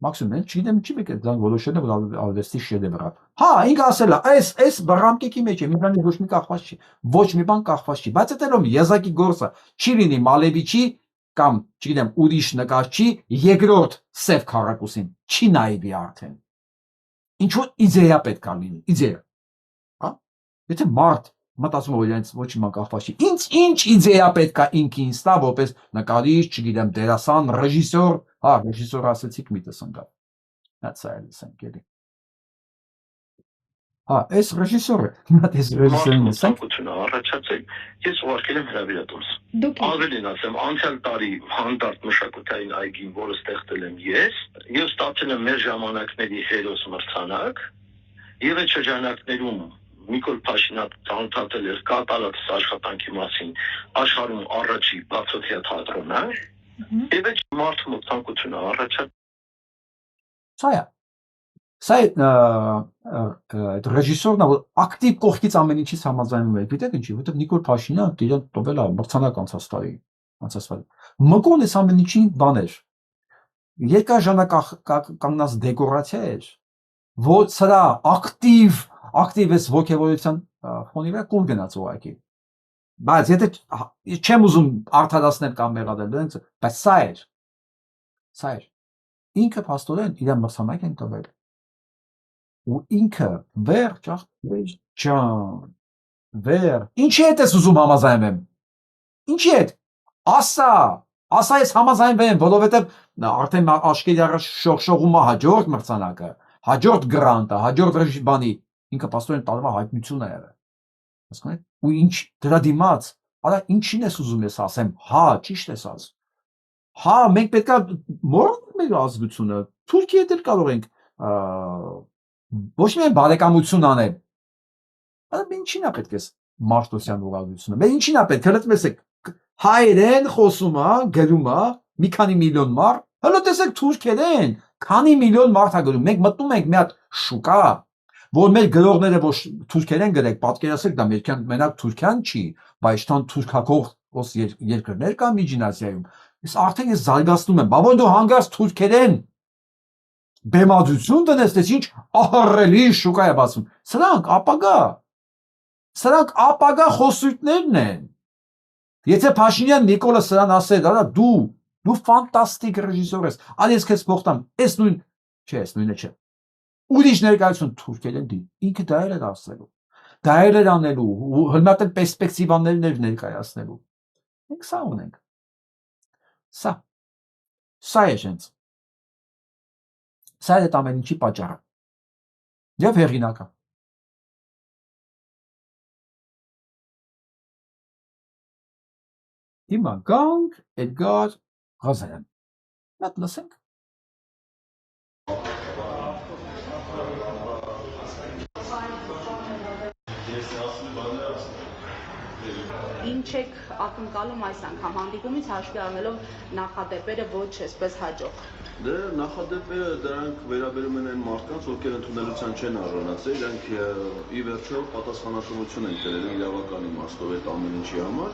չգիտեմ ինչի մեկ է դրան որոշել է, որ արվեստի շեդևր է։ Հա, ինքը ասել է, այս ռամկեքի մեջ է, մի բանի ոչ մի կախված չի, ոչ մի բան կախված չի, բայց այդ էլ եզակի գործը չի լինի Մալևիչի կամ, չգիտեմ, ուրիշ նկարչի երկրորդ սև քառակուսին, չի նայվի արդեն։ Ինչ-որ իդեա պետք է լինի, իդեա։ Հա? Եթե մարդ մտածում որ իրենց ոչ մի բան կախված չի, ինչ իդեա պետք է ինքին ստա, որպես նկարիչ, չգիտեմ, դերասան, ռեժիսոր, հա, ռեժիսոր ասեցիք միտս ընկա։ That's all ասենք էլի։ Հա, այս ռեժիսորը, այս ռեժիսորն է,
ցանկությունը առաջացել։ Ես ուղարկել եմ հրավիրատոմս։ Ավելին ասեմ, անցյալ տարի հանդարտ մշակութային այգին, որը ստեղծել եմ ես ստացել եմ մեր ժամանակների հերոս մրցանակ, եւ այդ շրջանակներում Նիկոլ Փաշինյանը ցանոթացել էր կատարած աշխատանքի մասին աշխարհում առաջի բացօթյա թատրոնը, եւ այդ մարդու ցանկությունը առաջացել։
Սա այդ ռեժիսորն է, որ ակտիվ կողքից ամեն ինչից համաձայնում է։ Գիտեք ինչի, որովհետև Նիկոլ Փաշինյանը իրեն տվել է մրցանակ անցած տարի։ Մկոն էս ամեն ինչի բան էր։ Երկար ժամանակ կանգնած դեկորացիա էր, որ սրա ակտիվ էս ոգևորության ֆոնի վրա կուլ գնաց ուղղակի։ Բայց եթե չեմ ուզում արդարացնել կամ մեղադրել, բայց սա էր։ Ինքը փաստորեն իր մրցանակ են տվել։ Ու ինքը ինչի հետ ես ուզում համաձայնվեմ։ Ինչի հետ։ Ասա ես համաձայնվեմ, որովհետև արդեն աշկերի առաջ շողշողում է հաջորդ մրցանակը, հաջորդ գրանտը, հաջորդ բանի, ինքը փաստորեն տարվա հայտնություն է եղել։ Հասկանու՞մ եք։ Ու ինչ դրա դիմաց, արա ինչին ես ուզում ես ասեմ, հա, ճիշտ ես ասում։ Հա, մենք պետքա մոռանանք մեր ազգությունը, Թուրքիայի հետ էլ կարող ենք ոչ միայն բարեկամություն անել։ Բայց ինչին է պետք է Մարտոսյան ուղղությունը։ Մեր ինչին է պետք, հələ տեսեք, հայերեն խոսում է, գրում է, մի քանի միլիոն մարդ, հələ տեսեք թուրքերեն, քանի միլիոն մարդ է գրում։ Մենք մտնում ենք մի հատ շուկա, որ մեր գրողները ոչ թուրքերեն գրեք, պատկերացրեք դա մենակ Թուրքիան չի, բայց տան թուրքակող երկրներ կան Միջին Ասիայում։ Արդեն ես զարգացնում եմ, բա որ դու հանգարց թուրքերեն բեմադրություն տնես, ինչ ահռելի շուկա է բացում։ Սրանք ապագա խոսույթներն են։ Եթե Փաշինյան Նիկոլը սրան ասել, արա դու ֆանտաստիկ ռեժիսոր ես, ալ ես քեզ փոխտամ, այս նույնը չէ։ Ուրիշ ներկայություն թուրքերեն դի, ինքը դա էր ասելու։ Դա էր անելու, հնարատել պերսպեկտիվաներ ներկայացնելու։ Մենք սա ունենք։ Սա է շենց։ Սա է այդ ամեն ինչի պատճառը։ Եվ հեղինակը։ Հիմա գանք Էդգար Ղազարյան։ Մատ լսենք։
Ինչ եք ակնկալում այս անգամ հանդիպումից հաշվի առնելով նախադեպերը ոչ այսպես հաջող։
Դե նախադեպերը դրանք վերաբերում են այն մարդկանց, ովքեր ընդունելության չեն արժանացել, իրանք ի վերջո պատասխանատվություն են կրել իրավական իմաստով այդ ամեն ինչի համար։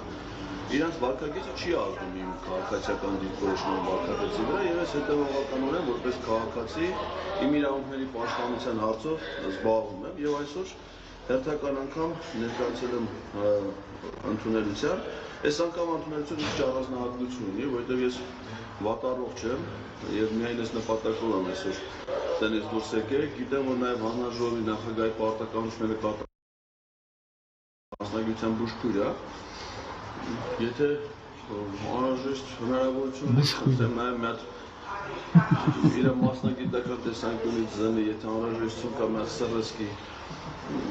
Իրանց վարքագիծը չի ազդում իմ քաղաքացիական դիրքորոշման վարքագծի վրա եւ ես հետեւողականորեն որպես քաղաքացի իմ իրավունքների պաշտպանության հարցով զբաղվում եմ եւ այսօր հերթական անգամ ներկայացել եմ ընդունելության։ Այս անգամ ընդունելությունը ինչ առանձնահատկություն ունի, որովհետեւ ես վատառողջ եմ եւ միայն այս նպատակով եմ այսօր տնից դուրս եկել։ Գիտեմ, որ նաեւ հանրաժողովի նախագահի պարտականությունները մասնագիտության բուժքույր է։ Եթե անհրաժեշտ հնարավորություն ունեմ նաեւ մի հատ իր մասնագիտական տեսանկյունից զննի, եթե անհրաժեշտություն կա մի հատ սրսկի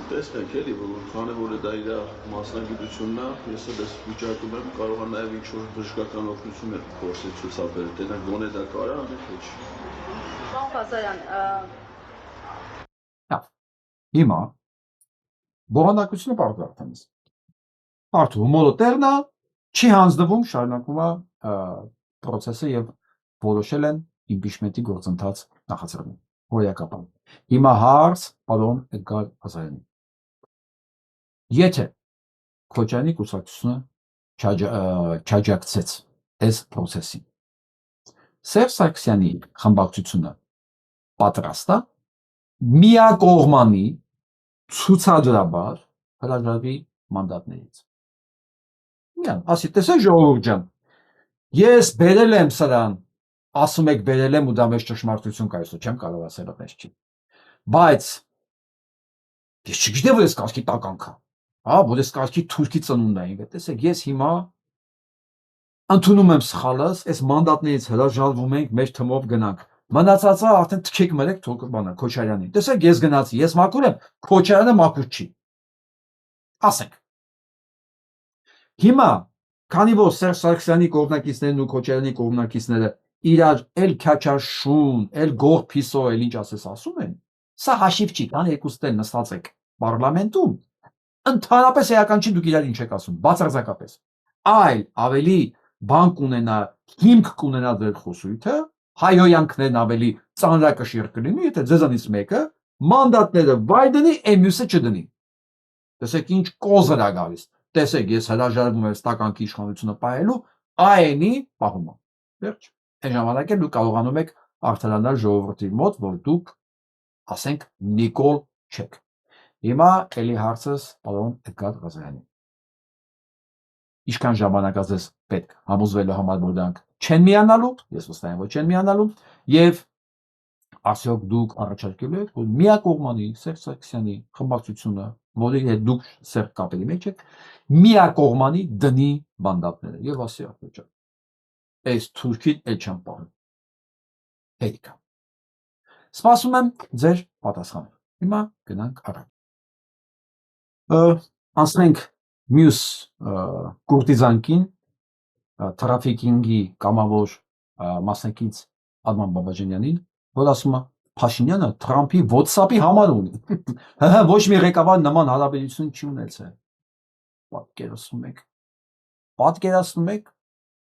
տեսնենք էլի, որ քանի որ դա իր մասնագիտությունն է, ես էլ այս վիճակում եմ, կարող եմ նաեւ ինչ-որ բժշկական օգնություններ փորձել ցուցաբերել, դրանք գոնե դա կարա, անենք ոչ։
Պարոն Ղազարյան,
Հիմա բովանդակությունը բարդարթանից։ Արդու մոլոտերնա չի հանձնվում, շարունակում է process-ը եւ որոշել են impeachment-ի գործընթաց նախաձեռնել։ Հոյակապան։ Հիմա հարց պարոն Էդգար Ղազարյանի։ Եթե Քոչարյանի կուսակցությունը չաջակցեց այս process-ին, Սերժ Սարգսյանի խմբակցությունը պատրաստ է միակողմանի ցուցադրաբար հրաժարվի մանդատներից։ Միան, ասի, տեսեք ժողովուրդ ջան, ես բերել եմ սրան, ասում եք բերել եմ ու դա մեծ ճշմարտություն կա, այսօր չեմ կարող ասել այդպես չի։ Բայց ես չգիտեմ, որ ես կարգի տականք եմ, որ ես կարգի թուրքի ծնունդ եմ, տեսեք, ես հիմա ընդունում եմ սխալս, այս մանդատներից հրաժարվում ենք, մեր թմով գնանք։ Մնացածը արդեն թքեք մերեք բանը Քոչարյանին։ Տեսեք, ես գնացի, ես մաքուր եմ, Քոչարյանը մաքուր չի։ Ասենք։ Հիմա, քանի որ Սերժ Սարգսյանի կողմնակիցներն ու Քոչարյանի կողմնակիցները իրար էլ քաչաշուն, էլ գող փիսո, էլ ինչ ասես ասում են, սա հաշիվ չի, կան երկուստ էլ նստած եք պարլամենտում, ընդհանրապես էական չի դուք իրար ինչ եք ասում, բացարձակապես, այլ ավելի բան կունենա, հիմք կունենա ձեր խոսույթը, հայհոյանքներն ավելի ծանրակշիռ կլինի, եթե ձեզանից մեկը մանդատները վայ դնի, մյուսը չդնի։ Տեսեք ինչ կոզր է գալիս, տեսեք ես հրաժարվում եմ ստականքի իշխանությունը պահելու, այնի պահում եմ, վերջ, այն ժամանակ էլ դուք կարողանում եք արդարանալ ժողովրդի մոտ, որ դուք ասենք Նիկոլ չեք։ Հիմա էլի հարցս պարոն Էդգար Ղազարյանի։ Ինչքան ժամանակ ազես պետք համոզվելու համար, որ դրանք չեն միանալու, ես վստահ եմ, որ չեն միանալու, եւ ասյոք դուք առաջարկելու եք, որ միակողմանի Սերժ Սարգսյանի խմբակցությունը, որի հետ դուք սերտ կապերի մեջ եք, միակողմանի դնի բանդատները եւ ասի ապեջա։ Այս թուրքին էլ չեմ պահում։ Հետիկա։ Սպասում եմ ձեր պատասխանը։ Հիմա գնանք առաջ։ Անցնենք մյուս կուրտիզանքին, թրաֆիկինգի կամավոր մասնակից Արման Բաբաջանյանին, որ ասում է Փաշինյանը Թրամփի WhatsApp-ի համար ունի։ Ոչ մի ղեկավար նման հարաբերություն չի ունեցել։ Պատկերացնում եք,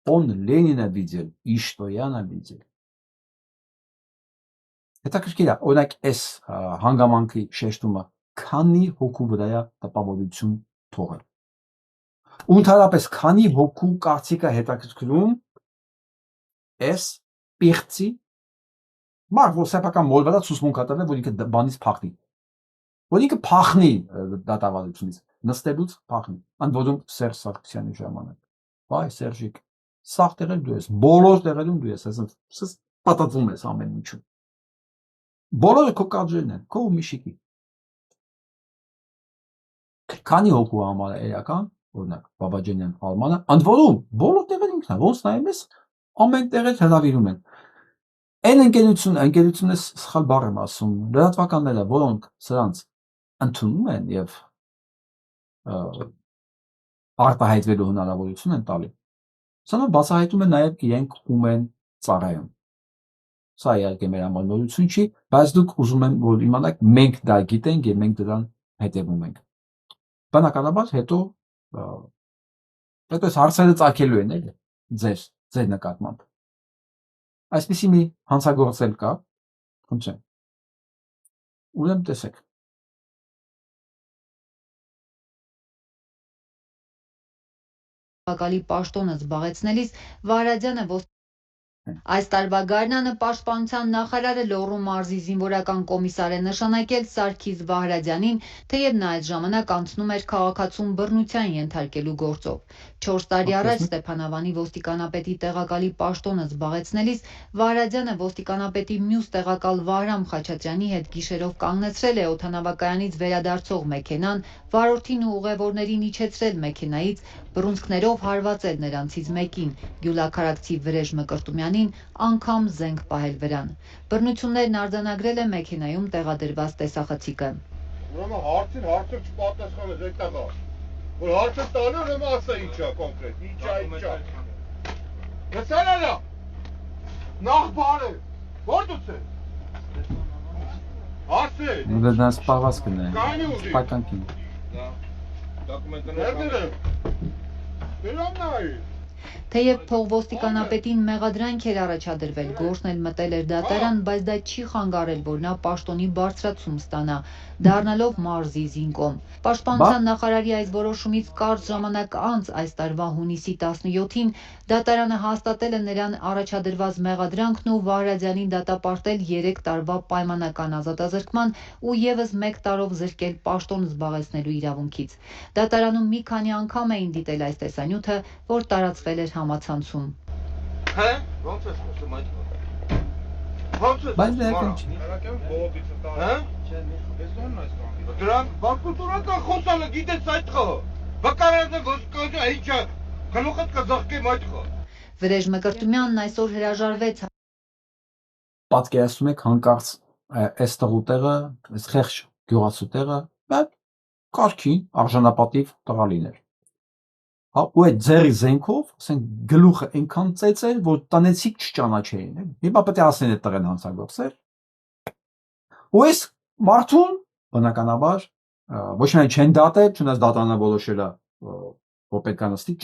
он Ленина видел, и что Яна видел։ Հետաքրքիր է, օրինակ այս հանգամանքի շեշտումը քանի հոգու վրա է տպավորություն թողել։ Ու ընդհանրապես քանի հոգու կարծիք է հետաքրքրում այս պիղծի մարդ, որ սեփական մոլ վրա ցուցմունք է տվել, որ ինքը բանից փախնի։ Որ ինքը փախնի դատավարությունից, նստելուց փախնի։ Ընդ որում Սերժ Սարգսյանի ժամանակ։ Վայ Սերժիկ, սաղ տեղել դու ես, բոլոր տեղերում դու ես, ասես պատածում ես ամեն ինչում։ Բոլորը քո կարճերն են, քո միշիկի։ Քանի հոգու համար է էական, օրինակ Բաբաջանյան Արմանը, ընդ որում բոլոր տեղերում ինքն է, ոնց նայում ես, ամեն տեղից հրավիրում են։ Այն ընկերությունը սխալ բառ եմ ասում, լրատվականները, որոնք սրանց ընդունում են եւ արտահայտվելու հնարավորություն են տալի, Սա բացահայտում է նաև իրենք ում են ծառայում։ Սա իհարկե մեր համար նորություն չի, բայց դուք ուզում եմ որ իմանաք մենք դա գիտենք եւ մենք դրան հետևում ենք։ Բնականաբար հետո այս հարցերը ծագելու են էլի ձեր նկատմամբ։ Այսպիսի մի հանցագործել կա, խնդրեմ։ Ուրեմն տեսեք։
Ակալի պաշտոնը զբաղեցնելիս Վահրաձյանը Այս տարվա գարնանը Պաշտպանության նախարարը Լոռու մարզի զինվորական կոմիսար է նշանակել Սարգիս Վահրաձյանին, թեև նա այդ ժամանակ անցնում էր քաղաքացուն բռնության ենթարկելու գործով։ 4 տարի առաջ Ստեփանավանի ոստիկանապետի տեղակալի պաշտոնը զբաղեցնելիս Վահրաձյանը ոստիկանապետի մյուս տեղակալ Վահրամ Խաչատրյանի հետ գիշերով կանգնեցրել է օդանավակայանից վերադարձող մեքենան, վարորդին ու ուղևորներին իջեցրել մեքենայից, բռունցքներով հարվածել նրանցից մեկին, Գյուլաքարակցի Վրեժ Մկրտումյանին անգամ զենք պահել վրան։ Բռնություններն արձանագրել է մեքենայում տեղադրված տեսախցիկը։
Ուրեմն հարցին չպատասխանես այդտեղա։ Որ հարցը տանը ուրեմն ասա ինչա կոնկրետ, ինչա։ Լսանալա։ Նախ բարը։ Որտուց է։ Ասե։
Ու դա սպառված կնա։ Սպականքին։
Դոկումենտները։ Դերամնայ։
Թեև փողոստիկանապետին մեղադրանք էր առաջադրվել, գործն էլ մտել էր դատարան, բայց դա չի խանգարել, որ նա պաշտոնի բարձրացում ստանա, դառնալով մարզի զինկոմ։ Պաշտպանության նախարարի այս որոշումից կարճ ժամանակ անց, այս տարվա հունիսի 17-ին, դատարանը հաստատել է նրան առաջադրված մեղադրանքն ու Վահրաձյանին դատապարտել 3 տարվա պայմանական ազատազրկման ու եւս 1 տարով զրկել պաշտոն զբաղեցնելու իրավունքից։ Դատարանում մի քանի անգամ էին դիտել այս տեսանյութը, որ տարածվել էր համացանցում։
Հա՞, ո՞նց ես խոսում այդ։
Բայց դա ինչ։
Հա՞։ Դրանք բակուտուրական խոսալը գիտես այդ խո։ Բակարազը ոսկոջը ինչա։ Քնուխդ կզախկեմ այդ խո։
Վրեժ Մկրտումյանն այսօր հրաժարվեց
Պատկերացնում եք հանկարծ այս տղուտեղը, այս խեղճ գյուղացուտեղը, բայց կարքին արժանապատիվ տղա լիներ։ Հա ու այդ ձերի զենքով, ասենք գլուխը այնքան ծեծեր, որ տնեցիք չճանաչեին, էլի։ Հիմա պետք է ասեն այդ տղեն հանցագործեր։ Ու այս մարդուն բնականաբար ոչ միայն չեն դատել, չնայած դատարանը որոշել է որ պետք է նստի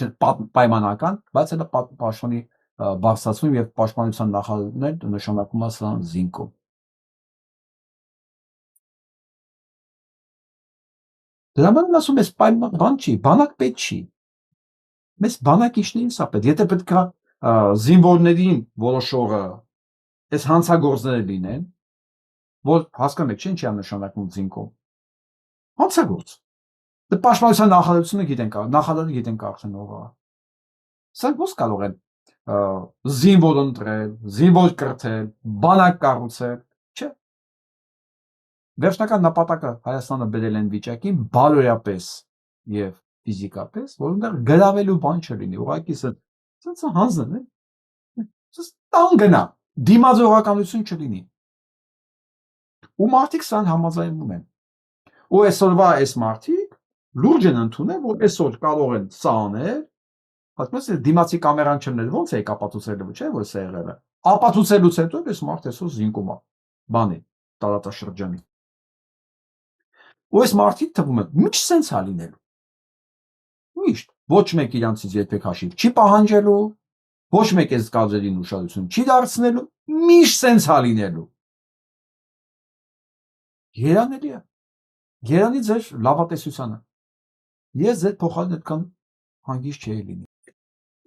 պայմանական, բայց էլ պաշտոնի բարձրացում եւ պաշտպանության նախարարներ նշանակում է սրան զինկոմ։ Դրա համար ասում ես բան չի, բանակ պետք չի։ Մեզ բանակիչներին սա պետք, եթե պետք է զինվորներին որոշողը այս հանցագործները լինեն, որ հասկանում եք, չի նշանակում զինկոմ։ Հանցագործ։ Դե պաշտպանության նախարարը գիտենք արդեն ով է։ Սա ո՞ս կարող են զինվոր ընտրել, զինվոր կրթել, բանակ կառուցել, չէ։ Վերջնական նպատակը Հայաստանը բերել են վիճակին բարոյապես եւ ֆիզիկապես, որոնց գրավելու բան չլինի, ուղղակի սենց հանձնեն, սենց տան գնա, դիմաձողականություն չլինի։ Ու մարդիկ սան համաձայնվում են։ Ու այսօրվա այս մարդիկ լուրջ են ընդունել, որ այսօր կարող են սա անել, բայց դիմացի կամերան չլներ, ո՞նց է ապացուցելու, չէ՞ որ սա եղել է։ Ապացուցելուց հետո այս մարդը այսօր զինկոմ է, բանի, տարածաշրջանի։ Ու այս մարդիկ թվում է միշտ սենց է լինելու։ Միշտ ոչ մեկ իրանցից երբեք հաշիվ չի պահանջելու, ոչ մեկ այս կադրերին ուշադրություն չի դարձնելու, միշտ սենց է լինելու։ Երանելի է։ Երանի ձեր լավատեսությանը։ Ես ձեր փոխարեն այդքան հանգիստ չէի լինի։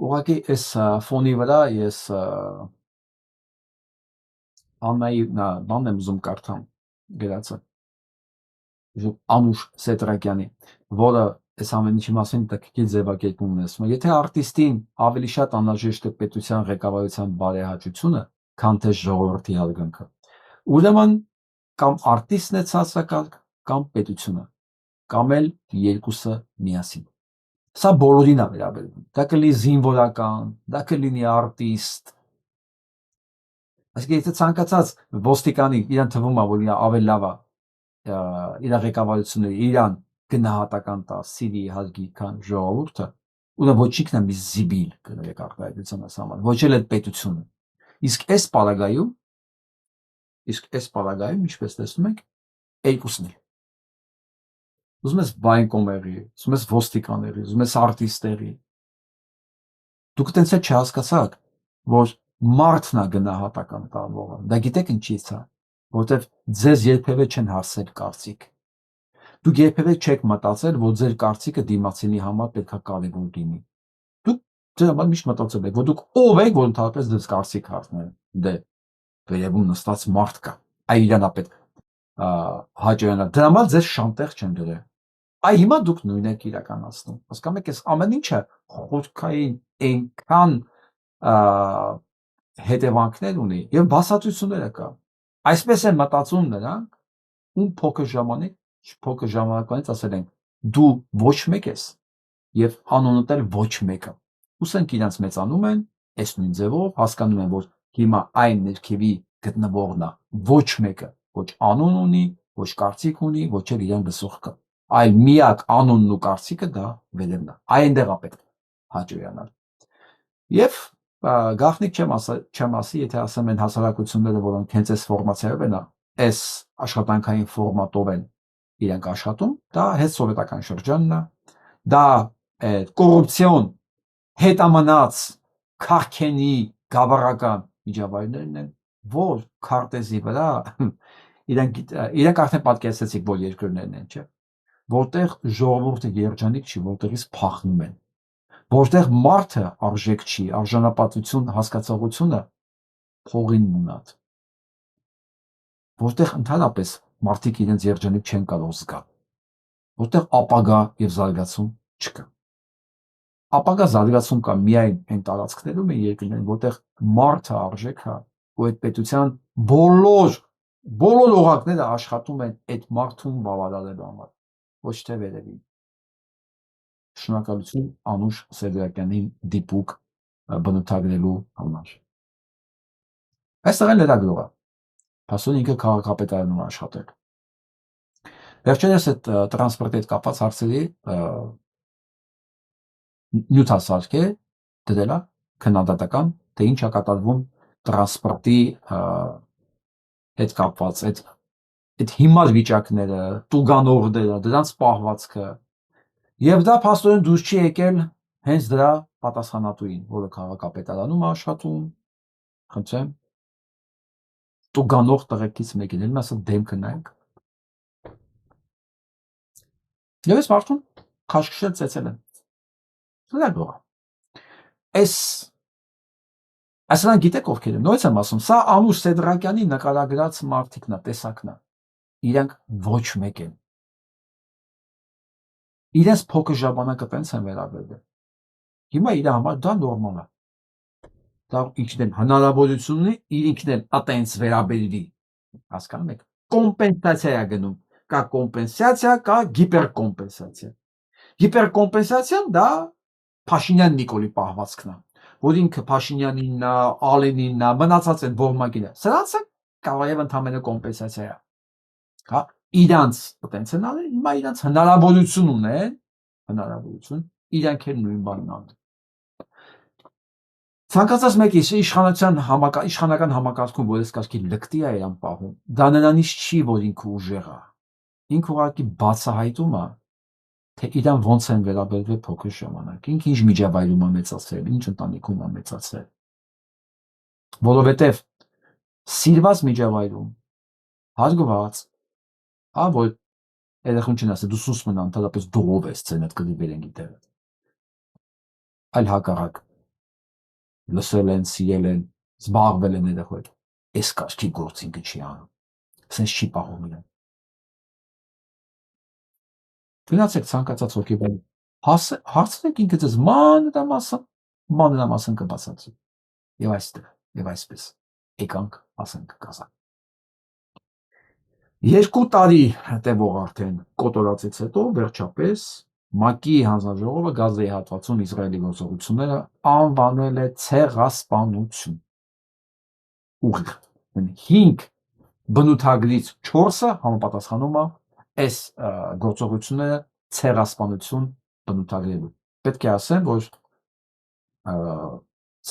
Ուղղակի այս ֆոնի վրա ես Աննայի բանն եմ ուզում կարդամ գրածը Անուշ Սետրակյանի, որը այս ամեն ինչի մասին տկկի ձևակերպում ունեցում է։ Եթե արտիստին ավելի շատ անհրաժեշտ է պետության ղեկավարության բարեհաճությունը, քան թե ժողովրդի հարգանքը, ուրեմն կամ արտիստն է ցածրակարգ, կամ պետությունը, կամ էլ երկուսը միասին։ Սա բոլորին է վերաբերվում։ Դա կլինի զինվորական, դա կլինի արտիստ։ Այսինքն եթե ցանկացած ոստիկանի իրան թվում է, որ նա ավելի լավ է իր ղեկավարությունը իրան գնահատական տա, սիրի, հարգի, քան ժողովուրդը, Ուրեմն ոչ ինքն է մի զիբիլ կներեք արտահայտության համար, ոչ էլ այդ պետությունը։ Իսկ այս պարագայում, ինչպես տեսնում եք, երկուսն են։ Ուզում ես բանկոմերի, ուզում ես ոստիկաների, ուզում ես արտիստերի։ Դուք տենց է չհասկացաք, որ մարդն է գնահատական տարվողը։ Դա գիտեք ինչի՞ց է, որտեվ ձեզ երբևէ չեն հասել կարծիք։ Դուք երբևէ չեք մտածել, որ ձեր կարծիքը դիմացինի համար պետք է կարևոր լինի։ Դուք ձեր համար միշտ մտածել եք, որ դուք ով եք, որ ընդհանրապես ձեզ կարծիք հարցնեն։ Դե վերևում նստած մարդ կա։ Այ իրանա պետք հաճոյանա։ Դրա համար ձեզ շանտեղ չեն դրել։ Այ հիմա դուք նույնն եք իրականացնում։ Հասկանում եք, այս ամեն ինչը խորքային այնքան հետևանքներ ունի եւ բացատրությունները կա։ Այսպես են մտածում նրանք, ում փոքր ժամանակվանից ասել են դու ոչ մեկ ես եւ անունդ էլ ոչ մեկը։ Ուսենք իրանց մեծանում են, այս նույն ձևով հասկանում են, որ հիմա այն ներքևի գտնվողն է ոչ մեկը, ոչ անուն ունի, ոչ կարծիք ունի, ոչ էլ իրան լսող կա։ Այլ միակ անունն ու կարծիքը դա վերևն է։ Այնտեղ է պետք հաճոյանալ։ Եվ գաղտնիք չեմ ասի, եթե ասեմ են հասարակությունները, որոնք հենց այս ֆորմացիայով են, այս աշխատանքային ֆորմատով են իրենք աշխատում, դա հետ սովետական շրջանն է, դա կոռուպցիոն հետամնաց քարքենի գավառական միջավայրներն են, որ քարտեզի վրա իրենք արդեն պատկերացրեցիք, որ երկրներն են, չէ՞, որտեղ ժողովուրդը երջանիկ չի, որտեղից փախնում են, որտեղ մարդը արժեք չի, արժանապատվություն հասկացողությունը փողին մունած, որտեղ ընդհանրապես մարդիկ իրենց երջանիկ չեն կարող զգալ, որտեղ ապագա եւ զարգացում չկա։ Ապագա զարգացում կա միայն այն տարածքներում են երկրներում, որտեղ մարդը արժեք է, ու այդ պետության բոլոր օղակները աշխատում են այդ մարդուն բավարարելու համար, ոչ թե վերևին։ Շնորհակալություն Անուշ Սեդրակյանին դիպուկ բնութագրելու համար։ Այստեղ են լրագրողը, փաստորեն ինքը քաղաքապետարանում աշխատել։ Վերջերս այդ տրանսպորտի հետ կապված հարցերի նյութասարք է դրել քննադատական, թե ինչ է կատարվում տրանսպորտի հետ կապված, այդ հիմար վիճակները, տուգանողները, դրանց պահվածքը, եւ դա փաստորեն դուրս չի եկել հենց դրա պատասխանատուին, որը քաղաքապետարանում է աշխատում, խնդրեմ, տուգանող տղեկից մեկին, ելն ասել դեմքը նայեք։ Եվ այս մարդուն քաշքշել ծեծել են։ Լրագրողը։ Այսինքն գիտեք ովքեր են, նույնիսկ եմ ասում, սա Անուշ Սեդրակյանի նկարագրած մարդիկն է, տեսակն է։ Իրանք ոչ մեկ են։ Իրենց փոքր ժամանակը տենց են վերաբերվել։ Հիմա իր համար դա նորմալ է։ Դա ինքն հնարավորություն ունի, ինքն էլ այտենց վերաբերվի։ Հասկանում եք։ Կոմպենսացիա է գնում։ Կա կոմպենսացիա, կա հիպերկոմպենսացիա։ Հիպերկոմպենսացիան դա Փաշինյան Նիկոլի պահվածքն է, որ ինքը Փաշինյանինն է, Ալենինն է, մնացած են բողմակին է։ Սրանցը կարող է ընդհանրապես կոմպենսացիա է։ Հա, իրանց այտենց են արել, հիմա իրանց հնարավորություն ունեն, իրանք էլ նույն բանն անեն։ Ցանկացած մեկի իշխանական համակարգում, որ այս կարգի լկտի է իրան պահում, դա նրանից չի, որ ինքը ուժեղ է։ Ինքը ուղղակի բացահայտում է, թե իրան ոնց են վերաբերվել փոքր ժամանակ, ինքը ինչ միջավայրում է մեծացել, ինչ ընտանիքում է մեծացել։ Որովհետև սիրված միջավայրում հարգված, որ երեխուն չեն ասել, դու սուս մնա, ընդհանրապես դողով ես ցենդ կդիբեր են գիտերը։ Այլ հակառակ լսել են, սիրել են, զբաղվել են երեխոյդ։ Այս կարգի գործ ինքը չի անում։ Սենց չի պահում իրեն։ Գնացեք ցանկացած հոգեբան, հարցրեք ինքը ձեզ մանրամասն կբացատրի։ Եվ այստեղ, եւ այսպես, եկանք ասենք կազան։ 2 տարի հետևող արդեն կոտորածից հետո վերջապես ՄԱԿ-ի հանձնաժողովը Գազայի հատվածում Իսրայելի գործողությունները անվանել է ցեղասպանություն։ Ուղիղ 5 բնութագրից 4-ը համապատասխանում է այս գործողությունները ցեղասպանություն բնութագրելու։ պետք է ասեմ, որ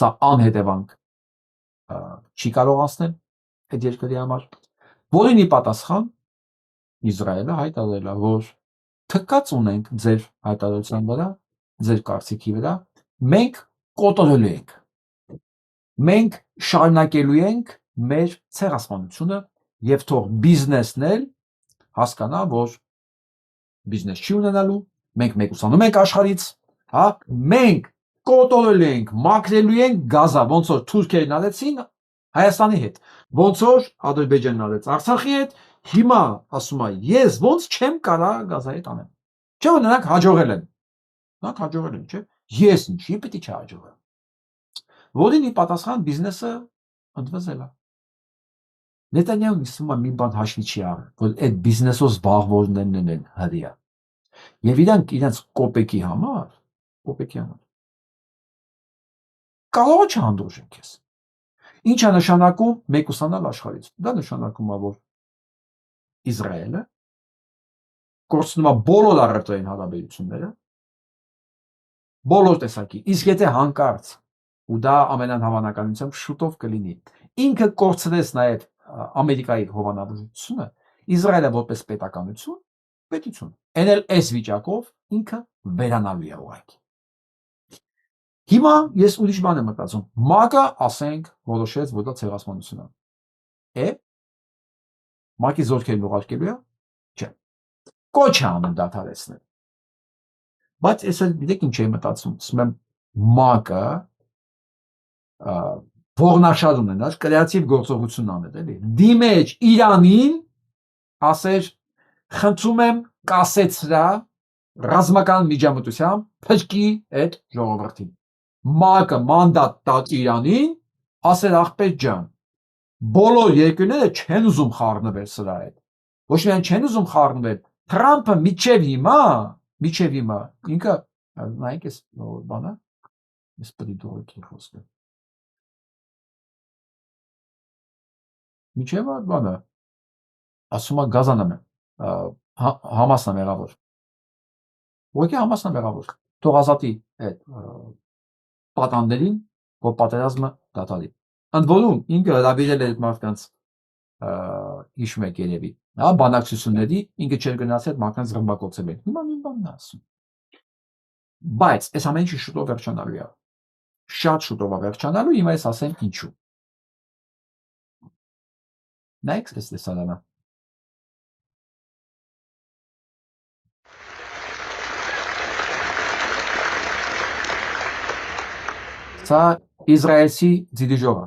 սա անհետևանք չի կարող անցնել այդ երկրի համար, որին ի պատասխան Իսրայելը հայտարարել է, որ թքած ունենք ձեր հայտարարության վրա, ձեր կարծիքի վրա, մենք կոտորելու ենք, մենք շարունակելու ենք մեր ցեղասպանությունը եւ թող բիզնեսն էլ հասկանա, որ բիզնես չի ունենալու, մենք մեկուսանում ենք աշխարհից, հա, մենք կոտորելու ենք, մաքրելու ենք Գազա, ոնց որ թուրքերն արեցին Հայաստանի հետ, ոնց որ Ադրբեջանն արեց Արցախի հետ, հիմա ասում է, ես ոնց չեմ կարող Գազայի հետ անեմ։ Չէ՞ որ նրանք հաջողել են։ Նրանք հաջողել են, չէ՞։ Ես ինչի՞ պիտի չհաջողեմ։ Որին ի պատասխան բիզնեսը ընդվզել է։ Նետանյահուն իսկում է մի բան հաշվի չի առել, որ այդ բիզնեսով զբաղվողներն են հրեա։ Եվ իրանք իրենց կոպեկի համար կարող է չհանդուրժեն քեզ։ Ինչ է նշանակում մեկուսանալ աշխարհից։ Դա նշանակում է, որ Իսրայելը կորցնում է բոլոր առևտրային հարաբերությունները, բոլոր տեսակի, իսկ եթե հանկարծ, ու դա ամենայն հավանականությամբ շուտով կլինի, ինքը կորցնես նաև Ամերիկայի հովանավորությունը, Իսրայելը որպես պետություն, այն էլ այս վիճակով ինքը վերանալու է ուղղակի։ Հիմա ես ուրիշ բան եմ մտածում, ՄԱԿ-ը, ասենք, որոշեց, որ դա ցեղասպանություն է։ ՄԱԿ-ի զորքերն ուղարկելու է, չէ։ Կոչ է անում դադարեցնել։ Բայց ես էլ գիտեք ինչ եմ մտածում, ասում եմ ՄԱԿ-ը ողնաշար ունենար, կրեատիվ գործողություն աներ, էլի։ Դիմեջ Իրանին, ասեր, խնդրում եմ կասեցրա ռազմական միջամտությամբ փրկի այդ ժողովրդին։ ՄԱԿ-ը մանդատ տա Իրանին, ասեր ախպեր ջան, բոլոր երկրները չեն ուզում խառնվել սրա հետ։ Ոչ միայն չեն ուզում խառնվել, Թրամփը միջև հիմա, ինքը նայեք էս բանը, ես պրիդորքի խոսքը։ Միջև բանը, ասում է Գազան է, Համասն է մեղավոր։ Ոգի Համասն է մեղավոր։ Թող ազատի այդ պատաններին, որ պատերազմը դադարի։ Ընդ որում ինքը հրավիրել է այդ մարդկանց հիշում եք երևի, հա, բանակցությունների, ինքը չէր գնացել մարդկանց ռմբակոծել են։ Հիմա նույն բանն է ասում։ Բայց այս ամեն ինչը շուտով վերջանալու է։ Շատ շուտով է վերջանալու, հիմա ես ասեմ ինչու։ Նայեք այս տեսարանը։ Սա Իսրայելցի դիրիժորը,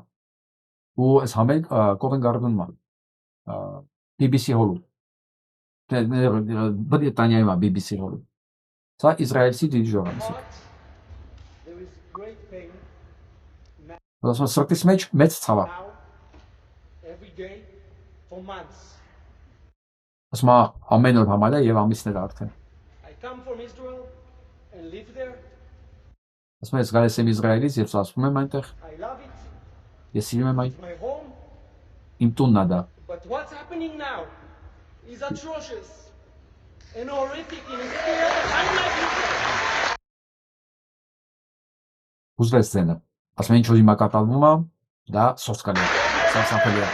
ու այս համել Կովեն Գարդունը, BBC հոլում, Բրիտանիայում է BBC հոլում, սա Իսրայելցի դիրիժորը, ասում սրտիս մեջ մեծ ցավը, ասում ամեն օր համալ է և ամիսներ արդեն, ասում ես գալիս եմ Իսրայելից և ասում եմ այնտեղ, ես սիրում եմ այն, իմ տունն է դա։ Հուզվեց ձենը, ասում ինչ որ հիմա կատարվում է, դա սոսկալի է, սարսափելի է։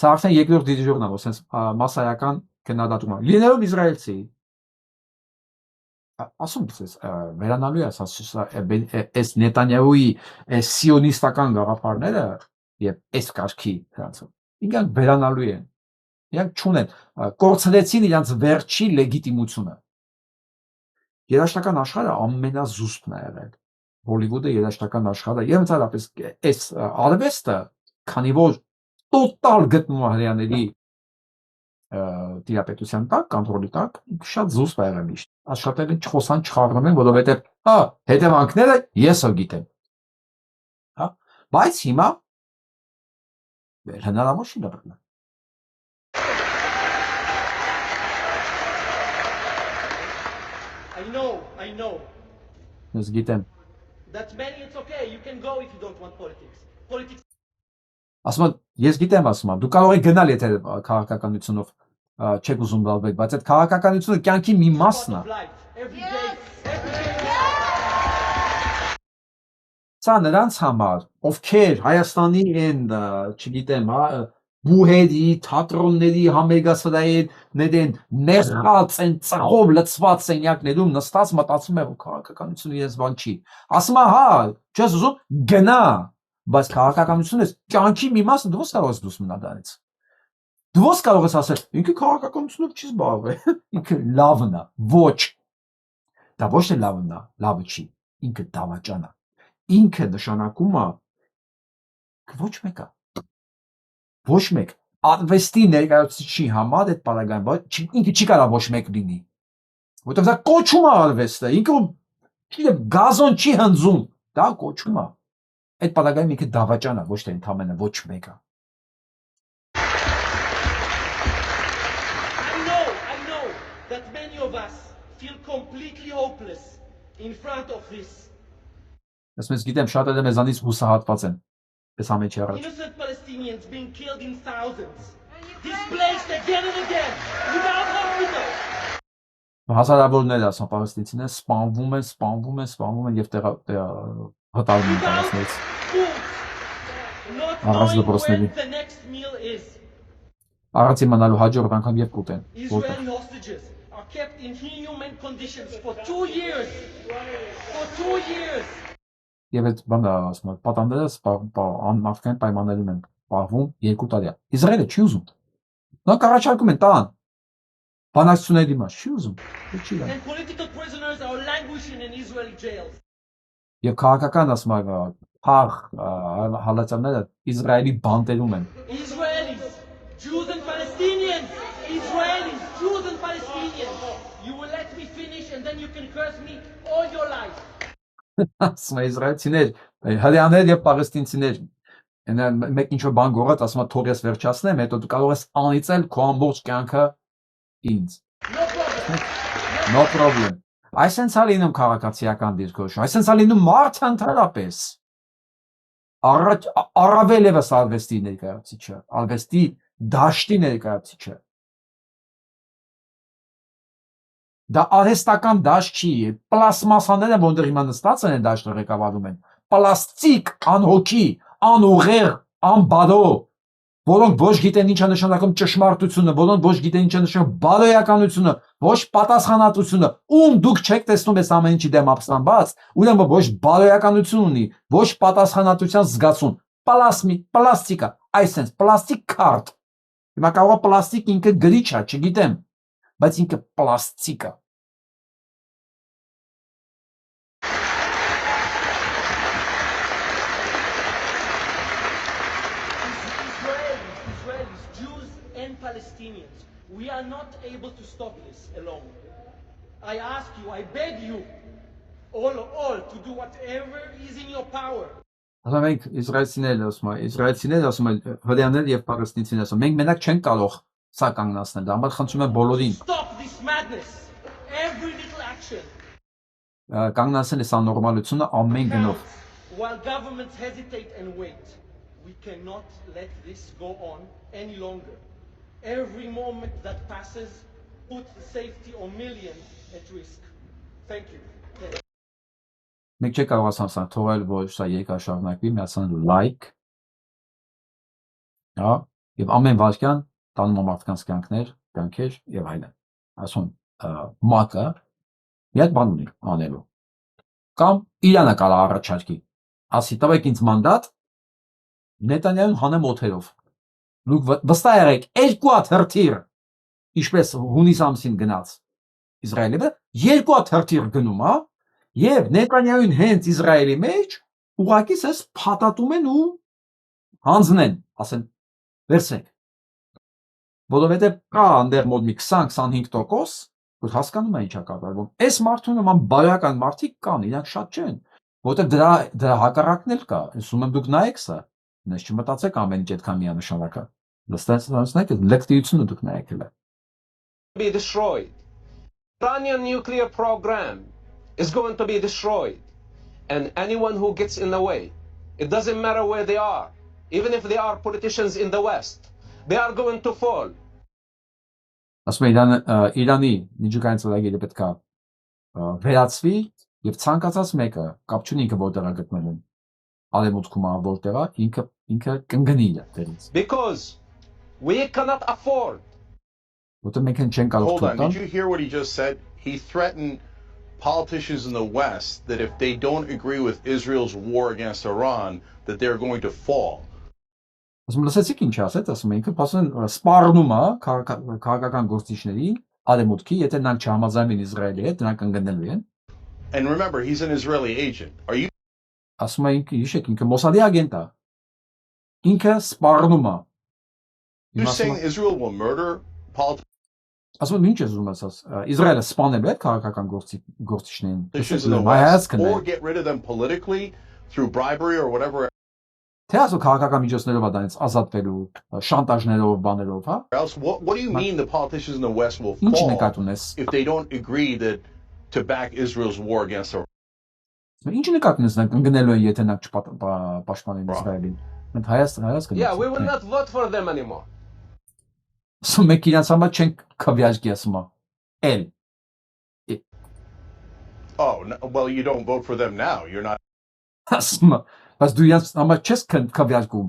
Սա արդեն երկրորդ դիրիժորն է, որ սենց մասսայական քննադատում է, լինելով իսրայելցի, ասում ես վերանալու է այս Նետանյահուի սիոնիստական գաղափարները եւ այս կարգի դրանցով ինքան վերանալու են, իրանք չունեն, կորցրեցին իրանց վերջի լեգիտիմությունը։ Երաժշտական աշխարհը ամենազուսպն է եղել, Հոլիվուդը երաժշտական աշխարհը եւ ընդհանրապես այս արվեստը, քանի որ տոտալ գտնվում է հրեաների տիրապետության տակ, կոնտրոլի տակ, շատ զուսպ է եղել միշտ։ Աշխատել են չխոսան, չխառնում են, որովհետև հետևանքները ես էլ գիտեմ։ Հա, բայց հիմա հնարավոր չի դառնա։ I know. Ես գիտեմ։ That many it's okay, you can go if you don't want politics. Ասում եմ, ես գիտեմ, ասում եմ, դու կարող ես գնալ, եթե քաղաքականությունով չեք ուզում լալվեք, բայց այդ քաղաքականությունը կյանքի մի մասն է։ Սա նրանց համար, ովքեր Հայաստանի են, չգիտեմ, բուհերի, թատրոնների համերգասրահներն նեղած են, ծաղով լցված սենյակներում նստած մտածում է, որ քաղաքականությունը իրենց բան չի։ Ասում է, հա, չես ուզում, գնա, բայց քաղաքականությունը կյանքի մի մասը դու ո՞նց կարող ես դուրս մնալ դրանից։ Դու ո՞նց կարող ես ասել, ինքը քաղաքականությունով չի զբաղվել, ինքը լավն է, ոչ։ Դա ոչ թե լավն է, լավը չի, ինքը դավաճան է։ Ինքը նշանակում է ոչ մեկը ոչ մեկ արվեստի ներկայացուցիչի համար այդ բaragայում բայց ինքը չի կարող ոչ մեկ լինի որովհետև դա կոչում է արվեստը ինքը չգիտեմ գազոն չի հնձում դա կոչում է այդ բaragայում ինքը դավաճան է ոչ թե ընդամենը ոչ մեկը
I know that many of us feel completely hopeless in front of this
Ես գիտեմ շատերը մեզանից հուսահատված են այս ամենի առաջ
Innocent Palestinians being killed in thousands displaced again and again without hospitals
Հազարավորներ ասա պալեստինցիներ սպանվում են եւ հտարում են տարածքներից Առանց դպրոցների Առանց իմանալու հաջորդ անգամ երբ կուտեն
Israeli hostages are kept in inhuman conditions for 2 years
Եվ այդ բանը ասում եմ, պատանդները անմարդկային պայմաններում են պահվում 2 տարի։ Իսրայելը չի ուզում։ Նրանք առաջարկում են տան։ Բանակցությունների դիմաց չի ուզում։
And political prisoners are languishing in Israeli jails.
Եվ քաղաքական ասում եմ, փախ հալածանները Իսրայելի բանտերում են։
Israelis, Jews and Palestinians, Israelis, Jews and Palestinians. You will let me finish and then you can curse me all your life.
Ասում է իսրայելցիներ, հրեաներ եւ պաղեստինցիներ մեկ ինչ որ բան գողած ասում է թող ես վերջացնեմ, հետո դու կարող ես անիծել քո ամբողջ կյանքը ինձ։ No problem։ Այսինքն ցա լինում քաղաքացիական դիրքորոշում, այսինքն ցա լինում մարդ ընդհանրապես։ Առավել եւս արվեստի ներկայացուցիչը, արվեստի դաշտի ներկայացուցիչը։ Դա արհեստական դաշտ չի, պլաստմասաները որտեղ հիմա նստած են դաշտը ղեկավարում են, պլաստիկ, անհոգի, անուղեղ, անբարո, որոնք ոչ գիտեն ինչ է նշանակում ճշմարտությունը, որոնք ոչ գիտեն ինչ է նշանակում բարոյականությունը, ոչ պատասխանատվությունը, ում դուք չեք տեսնում այս ամեն ինչի դեմ ապստամբած, ուրեմն ոչ բարոյականություն ունի, ոչ պատասխանատվության զգացում, պլաստիկա, այսինքն պլաստիկ քարտ։ Հիմա կարող է պլաստիկ ինքը գրիչ է, չգիտեմ, բայց ինքը պլաստիկ է։
Israelis, Jews and Palestinians, we are not able to stop this alone. I ask you, I beg you, all to do whatever is in your power.
Ասում ենք իսրայելցիները ասում են հրեաներ եւ պաղեստինցիներ ասում մենք մենակ չենք կարող սա կանգնացնել, դա համար խնդրում եմ բոլորին։
Stop this madness. Every little action.
Կանգնացնել այս աննորմալությունը ամեն գնով։
While governments hesitate and wait, we cannot let this go on any longer. Every moment that passes puts the safety of millions at risk. Thank you.
Մենք չեք կարող ասանք թողել որ սա երկար շարունակվի, միացան լայք։ Հա, եւ ամեն վարքյան տանում մարդկանց կյանքեր եւ այլն։ Ասում մակը միակ բան ունի անելու։ Կամ Իրանը կարող առաջարկի։ Ասի տվեք ինձ մանդատ Նետանյահուն հանեմ օթերով։ Դուք վստահ եղեք 2 հատ հրթիռ, ինչպես հունիս ամսին գնաց Իսրայելը, 2 հատ հրթիռ գնում, հա, եւ Նետանյահուն հենց Իսրայելի մեջ ուղղակի սես փաթաթում են ու հանձնեն, ասեն վերցրեք։ Որովհետեւ կա այնտեղ մոտ մի 20-25%, որ հասկանում է ինչա կատարվում։ Այս մարդու նման բարոյական մարդիկ կան, իրանք շատ չեն, որովհետեւ դրա հակառակն էլ կա։ Ասում եմ դուք նայեք սա, ես չմտածեք ամեն ինչ այդքան միանշանակ է։ Լստացնեք լեկտիությունը դուք նայեք հələ։
Be destroyed. Iranian nuclear program is going to be destroyed. And anyone who gets in the way, it doesn't matter where they are, even if they are politicians in the West, they are going to fall.
Ասում է Իրանի միջուկային ծրագիրը պետք է վերացվի եւ ցանկացած մեկը կապ չունի ինքը որտեղ է գտնվում արևմուտքում որտեղ է ինքը կընկնի դերից
Because we cannot afford.
որտեղ մենք չենք կարող
Hold on,
թույլ
did you hear what he just said? He threatened politicians in the West that if they don't agree with Israel's war against Iran, that they're going to fall.
Ասում լսեցիք ինչ ասեց, ասում ինքը փաստորեն սպառնում է քաղաքական գործիչների արևմուտքի, եթե նրանք չհամաձայնվեն Իսրայելի հետ, նրանք կընկնելու են։
And remember, he's an Israeli agent. Are you
Ասում է ինքը ինքը Մոսադի ագենտ է։ Ինքը սպառնում է։
saying Israel will murder politicians
Ասում ինչ ես ուզում ասած, Իսրայելը սպանել է քաղաքական գործիչներին։
in the West or get rid of them politically through bribery or whatever
Թե ասո քաղաքական միջոցներով դրանից ազատվելու, շանտաժներով, բաներով, հա։
else? What do you mean the politicians in the West will
Ինչ
fall
նկատի ունես։
if they don't agree that to back Israel's war against Iran?
Ինչ նկատի ունես նրանք ընկնելու են, եթե նրանք չպաշտպանեն Իսրայելին։ Մենք հայաց կնոց։
Yeah, we will not vote for them anymore.
Ասում եք իրանց համար չենք քվյարկի ասում է։ Էլ։
Oh, no, well, you don't vote for them now. You're not.
Ասում է, բայց դու իրանց համար չես քվյարկում։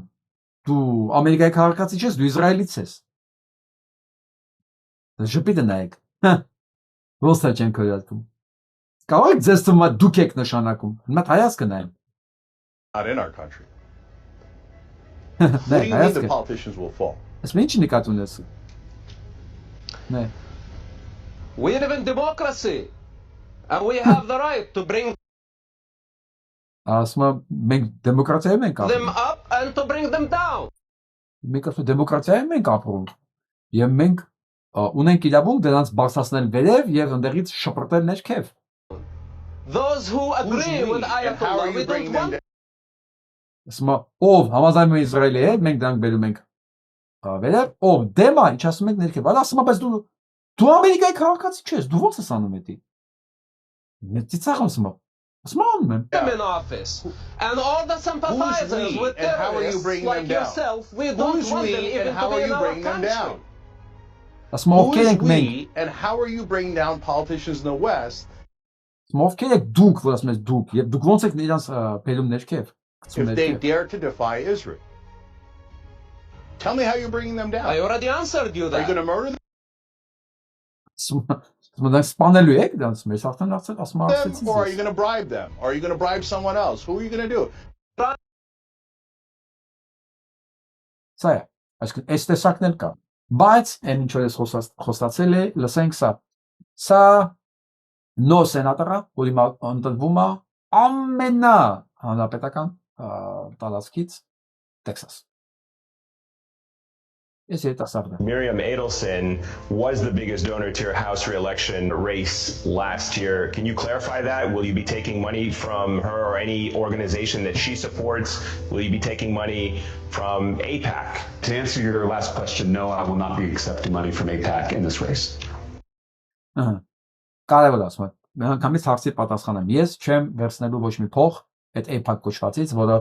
Դու Ամերիկայի քաղաքացի չես, դու Իսրայելից ես։ Ժպիտը նայեք։ Ոնց է չեն քվյարկում։ Կարող եք ձեզ թվում է դուք եք նշանակում։ Հիմա հայաց կնայեմ։
Not in our country.
Նե,
What do you mean
հայաց
the
կը։
politicians will fall?
Ասում ինչ նկատի ունես։ Նե։
We live in democracy, and we have the right to bring
Ասում մենք դեմոկրատիայում ենք
them
ապրում։
up and to bring them down.
Մենք ասում դեմոկրատիայում ենք ապրում։ Եվ մենք ունենք իրավունք դրանց բարձրացնել վերև եւ ընդերից շպրտել ներքև։
Those who
Who's
agree with
we and how are
Ayatollah, we
you bringing
don't
them
want.
down?
Ասում ով համաձայնում է Իսրայելի հետ, մենք դրանք բերում ենք վերև, ով դեմ է, ինչ ասում ենք ներքև։ Այլ ասում բայց դու Ամերիկայի քաղաքացի չես, դու ո՞նց ես անում դա։ Մեծ ծիծաղ ասում է։ Ասում անում եմ։
Them in office, and all the sympathizers
we
with
and how are you
terrorists
bringing
like
them down?
yourself, we don't
Who's
want them
we
even
and how
to
are
be in
you
our
bringing them
country.
down?
Ասում
Who
ովքեր
is
ենք մենք,
we and how are you bringing down politicians in the West
ասում ովքեր եք դուք, որ ասում ես դուք, եւ դուք ոնց եք իրանց բերում ներքև։
if they dare to defy Israel? Tell me how you're bringing them down.
I already answered you
Are you
that.
going to murder
Ասում դրանք սպանելու եք, դրանց մեզ արդեն ասում
them
ասեցի։
or are you going to bribe them? Or are you going to bribe someone else? Who are you going to do?
Սա է, այսինքն այս տեսակն էլ կա։ Բայց այն ինչ որ ես խոստացել է, լսենք սա։ Սա նոր սենատորը, որի ընտրվում է ամենա հանրապետական տարածքից Տեքսաս։ Ես երիտասարդ եմ։
Miriam Adelson was the biggest donor to your House re-election race last year. Can you clarify that? Will you be taking money from her or any organization that she supports? Will you be taking money from AIPAC?
To answer your last question, no, I will not be accepting money from AIPAC in this race.
Կարևոր ասում եմ։ Միանգամից հարցի պատասխանեմ։ Ես չեմ վերցնելու ոչ մի փող այդ AIPAC կոչվածից, որը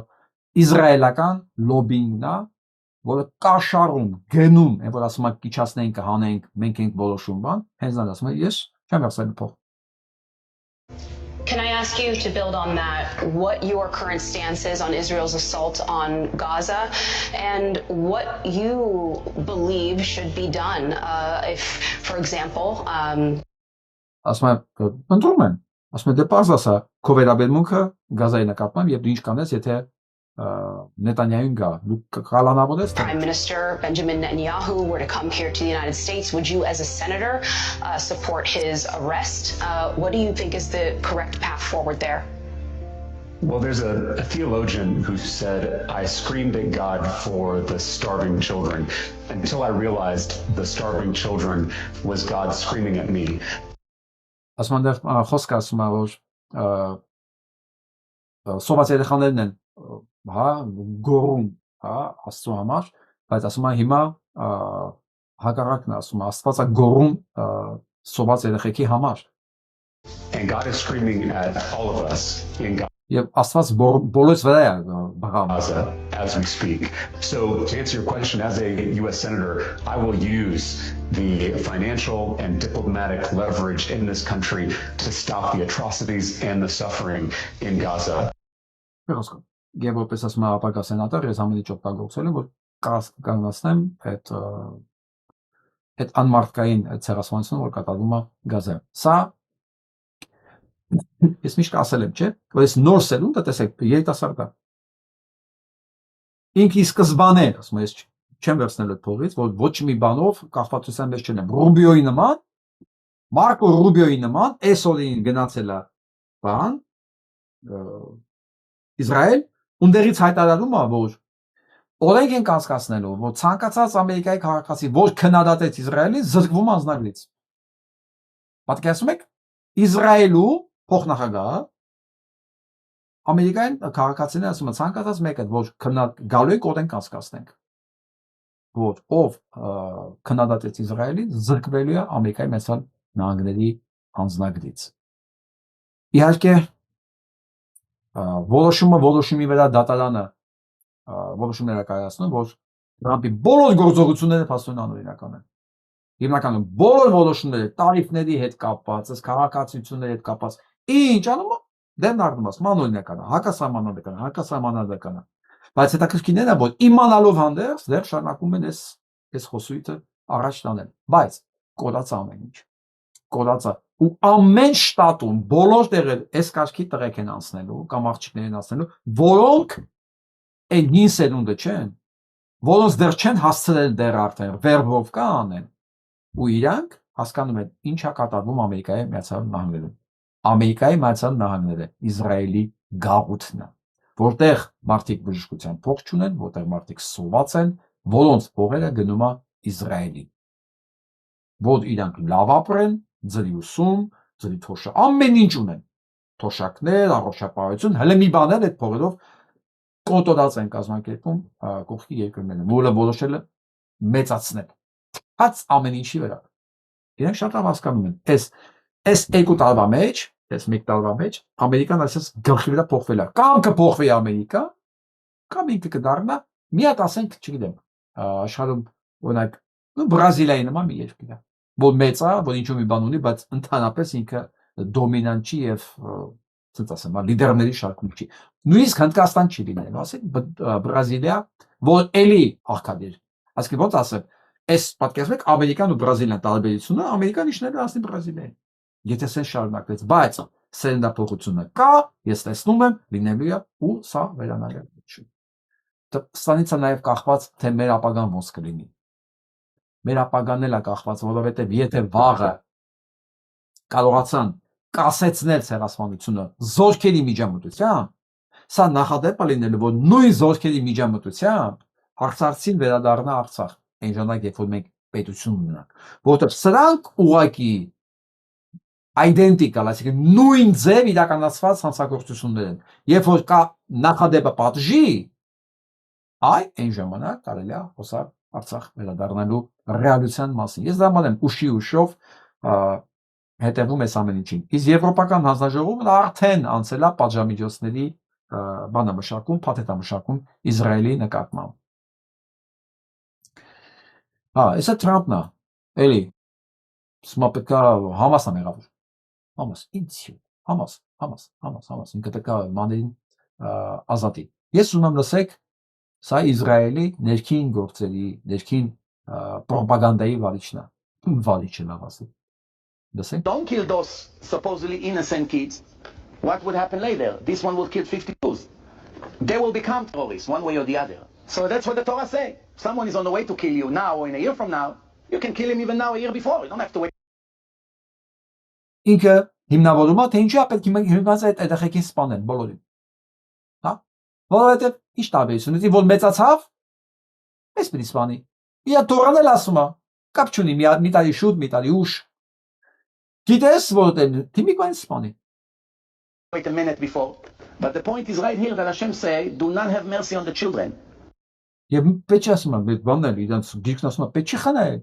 իսրայելական լոբինգն է, որը կաշառում, գնում, այն որ ասում է կիչացնենք, հանենք, մենք ենք որոշում բան, հենց նա ասում է ես չեմ վերցնելու փող։
Can I ask you to build on that, what your current stance is on Israel's assault on Gaza and what you believe should be done if, for example,
Ասում եմ, ընտրում եմ, ասում եմ դե պարզ ասա, քո վերաբերմունքը Գազայի նկատմամբ եւ դու ինչ կանես, եթե Նետանյահուն գա, դու կկալանավորես։
Prime Minister Benjamin Netanyahu were to come here to the United States, would you as a senator support his arrest? What do you think is the correct path forward there?
Well, there's a theologian who said, I screamed at God for the starving children until I realized the starving children was God screaming at me.
Ասում եմ խոսքը ասում է որ սոված երեխաներն են հա գոռում հա Աստծո համար բայց ասում է հիմա հակառակն ասում է Աստվածը գոռում սոված երեխեքի համար
And God is screaming at all of us in God.
Եվ Աստված բոլորս վրա է բղավում։
Gaza as we speak. So to answer your question, as a U.S. Senator, I will use the financial and diplomatic leverage in this country to stop the atrocities and the suffering in Gaza.
Եվ որպես ասում եմ ապագա սենատոր, ես ամենից օգտագործել եմ, որ կանգնացնեմ այդ անմարդկային ցեղասպանությունը, որ կատարվում է Գազայում։ Սա ես միշտ ասել եմ, չէ՞, որ այս նոր սերունդը, տեսեք, երիտասարդ է։ Ինքը սկզբանե, ասում եմ, ես չեմ վերցնել այդ փողից, որ ոչ մի բանով կախվածության մեջ չեմ։ Ռուբիոյի նման, Մարկո Ռուբիոյի նման, այսօրին գնացել է բան Իսրայել, ունդերից հայտարարում է, որ օրենք են կանցկացնելու, որ ցանկացած Ամերիկայի քաղաքացի, որ քննադատեց Իսրայելին, զրկվում անձնագրից։ Պատկերացնում եք, Իսրայելու փոխնախագահը Ամերիկային քաղաքացիները ասում են ցանկացած մեկը, որ գալու եք օրենք կանցկացնենք, որ ով քննադատեց Իսրայելին, զրկվելու է Ամերիկայի Միացյալ Նահանգների անձնագրից։ Իհարկե որոշումի վրա դատարանը որոշումներ է կայացնում, որ Թրամփի բոլոր գործողությունները փաստորեն անօրինական են։ Հիմնականում բոլոր որոշումները տարիֆների հետ կապված, քաղաքացիությունների հետ կապված, ինչ անում է, դեռ նարդում է, անօրինական է, հակասահմանադրական է։ Բայց հետաքրքիրն է, որ իմանալով հանդերձ դեռ շարունակում են այս խոսույթը առաջ տանել։ Բայց կորած ամեն ինչ, կորածը ու ամեն շտատում բոլոր տեղեր այս կարգի տղեկ են անցնելու կամ աղջիկներ են անցնելու, որոնք այն հին սերունդը չեն, որոնց դեռ չեն հասցրել դեռ արդեն վերբով կա անեն, ու իրանք հասկանում են ինչ է կատարվում Ամերիկայի Միացյալ Նահանգներում։ Ամերիկայի Միացյալ Նահանգները Իսրայելի գաղութն է, որտեղ մարդիկ բժշկության փող չունեն, որտեղ մարդիկ սոված են, որոնց փողերը գնում է Իսրայելի, որ իրանք լավ ապրեն, ձրի ուսում, ձրի թոշակ, ամեն ինչ ունեն, թոշակներ, առողջապահություն, հələ մի բաներ այդ փողերով կոտորած են կազմակերպում կողքի երկրները, որը որոշել է մեծացնել, հաց ամեն ինչի վրա։ Իրանք շատ լավ հասկանում են, այս երկու տարվա մեջ, այս մեկ տարվա մեջ Ամերիկան այսպես գլխի վրա փոխվել է, կամ կփոխվի Ամերիկա, կամ ինքը կդառնա, մի հատ ասենք, չգիտեմ, աշխարհում օրինակ Բրազիլիայի նման մի երկիր է, որ մեծ է, որ ինչ-որ մի բան ունի, բայց ընդհանրապես ինքը դոմինանտ չի եւ ցած ասեմ, լիդերների շարքում չի։ Նույնիսկ Հնդկաստան չի լինելու, ասենք Բրազիլիա, որ էլի աղքատեր։ Այսինքն ոնց ասեմ, այս պատկերացնում եք Ամերիկան ու Բրազիլիան տարբերությունը, Ամերիկան իշները ասի Բրազիլիային։ Եթե սեն շարունակվեց, բայց սերնդափոխությունը կա, ես տեսնում եմ, լինելու է ու սա վերանալու չի։ Սրանից է նաև կախված, թե մեր ապագան ոնց կլինի։ Մեր ապագան էլ է կախված, որովհետև եթե վաղը կարողացան կասեցնել ցեղասպանությունը զորքերի միջամտությամբ, սա նախադեպ է լինելու, որ նույն զորքերի միջամտությամբ արցախցին վերադառնա Արցախ, այն ժամանակ, երբ որ մենք պետություն ունենանք, որովհետև սրանք ուղղակի identical, այսինքն նույն ձև իրականացված հանցագործություններ են։ Երբ որ կա նախադեպը պատժի, այն ժամանակ կարելի է խոսալ Արցախ վերադառնալու ռեալության մասին։ Ես դա մտեմ ուշով հետևում ես ամեն ինչին։ Իսկ Եվրոպական հանձնաժողովն արդեն անցել է պատժամիջոցների բանամշակում, փաթեթամշակում Իսրայելի նկատմամբ։ Այսա Թրամփն է, էլի, սմա պետք է Համասն է եղավ։ Համաս, ինձ, Համաս, ինքը պետք է մաներին ազատի։ Ես ուզում եմ լսեք, սա Իսրայելի ներքին գործերի, ներքին պրոպագանդայի վարիչն է, վարիչը լավ ասել։
Don't kill those supposedly innocent kids. What would happen later? This one will kill 50 Jews. They will become terrorists one way or the other. So that's what the Torah says. If someone is on the way to kill you now or in a year from now, you can kill him even now, a year before. You don't have to wait.
Ինքը հիմնավորում է, թե ինչի է պետք է հիմնված այդ երեխեքին սպանեն բոլորին։ Հա? Որովհետև ինչ տարբերություն ունի, որ մեծացավ, էս պիտի սպանի։ Իա Թորան էլ ասում է, կապ չունի, մի տարի շուտ, մի տարի ուշ։ Գիտես, որ թիմիկ այն սպանի։
Wait a minute before. But the point is right here that Hashem say, do not have mercy on the children.
Եվ պետք է ասում եմ, բանն էլ իրանց գիրքն ասում է, պետք չի խնայել։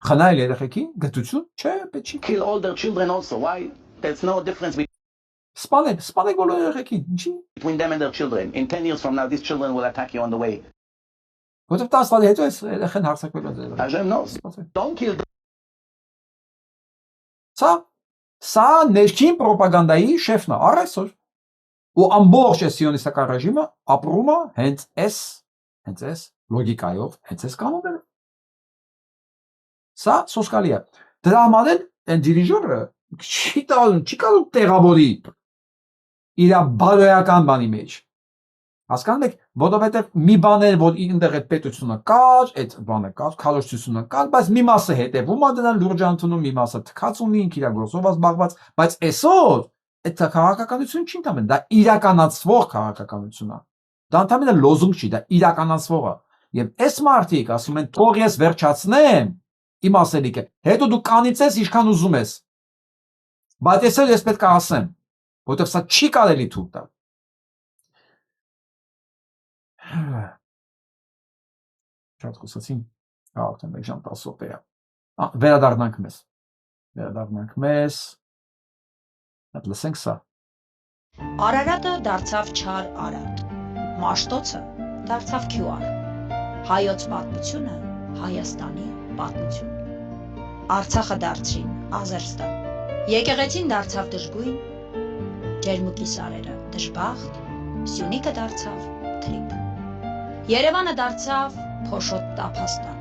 Խնայել երեխեքին, գտություն, չէ, պետք չի։
Kill all their children also. Why? There's no difference between
Սպանեք բոլոր երեխեքին, ինչի։
Between them and their children. In 10 years from now, these children will attack you on the way.
Որտեվ 10 տարի հետո այս երեխան հարձակվել է։
Hashem knows. Don't kill them.
Սա ներքին պրոպագանդայի շեֆն է առայսօր։ Ու ամբողջ սիոնիստական ռեժիմը ապրում է հենց այս լոգիկայով, հենց այս կանոններով։ Սա սոսկալի է։ Դրա համար էլ այն դիրիժորը չի կարող տեղավորի իր բարոյական բանի մեջ։ Հասկանում եք, որովհետև մի բան է, որ ինտեղ այդ պետությունը կար, այդ բանը կար, քարոզությունը կար, բայց մի մասը հետևում է դրան լուրջ ընդունում, մի մասը թքած ունի, ինքիրագործով զբաղված, բայց այսօր այդ քաղաքականություն չի ընդամենը, դա իրականացվող քաղաքականություն է։ Դա ընդամենը լոզունգ չի, դա իրականացվող է։ Եվ այս մարդիկ ասում են, թող ես վերջացնեմ իմ ասելիքը, հետո դու կանիցես ինչքան ուզում ես։ Բայց ես պետք է ասեմ, որովհետև սա չի կարելի թույլ տալ։ Շատ խոսացին, արդեն մեկ ժամ 10 րոպե է։ Վերադառնանք մեզ։ Այդ լսենք սա։
Արարատը դարձավ չար Արարատ, Մաշտոցը դարձավ Քյուար, հայոց պատմությունը Հայաստանի պատմություն, Արցախը դարձրին Ազերստան, եկեղեցին դարձավ դժգույն, ջերմուկի սարերը դժբախտ, Սյունիքը դարձավ թրիփ, Երևանը դարձավ փոշոտ տափաստան,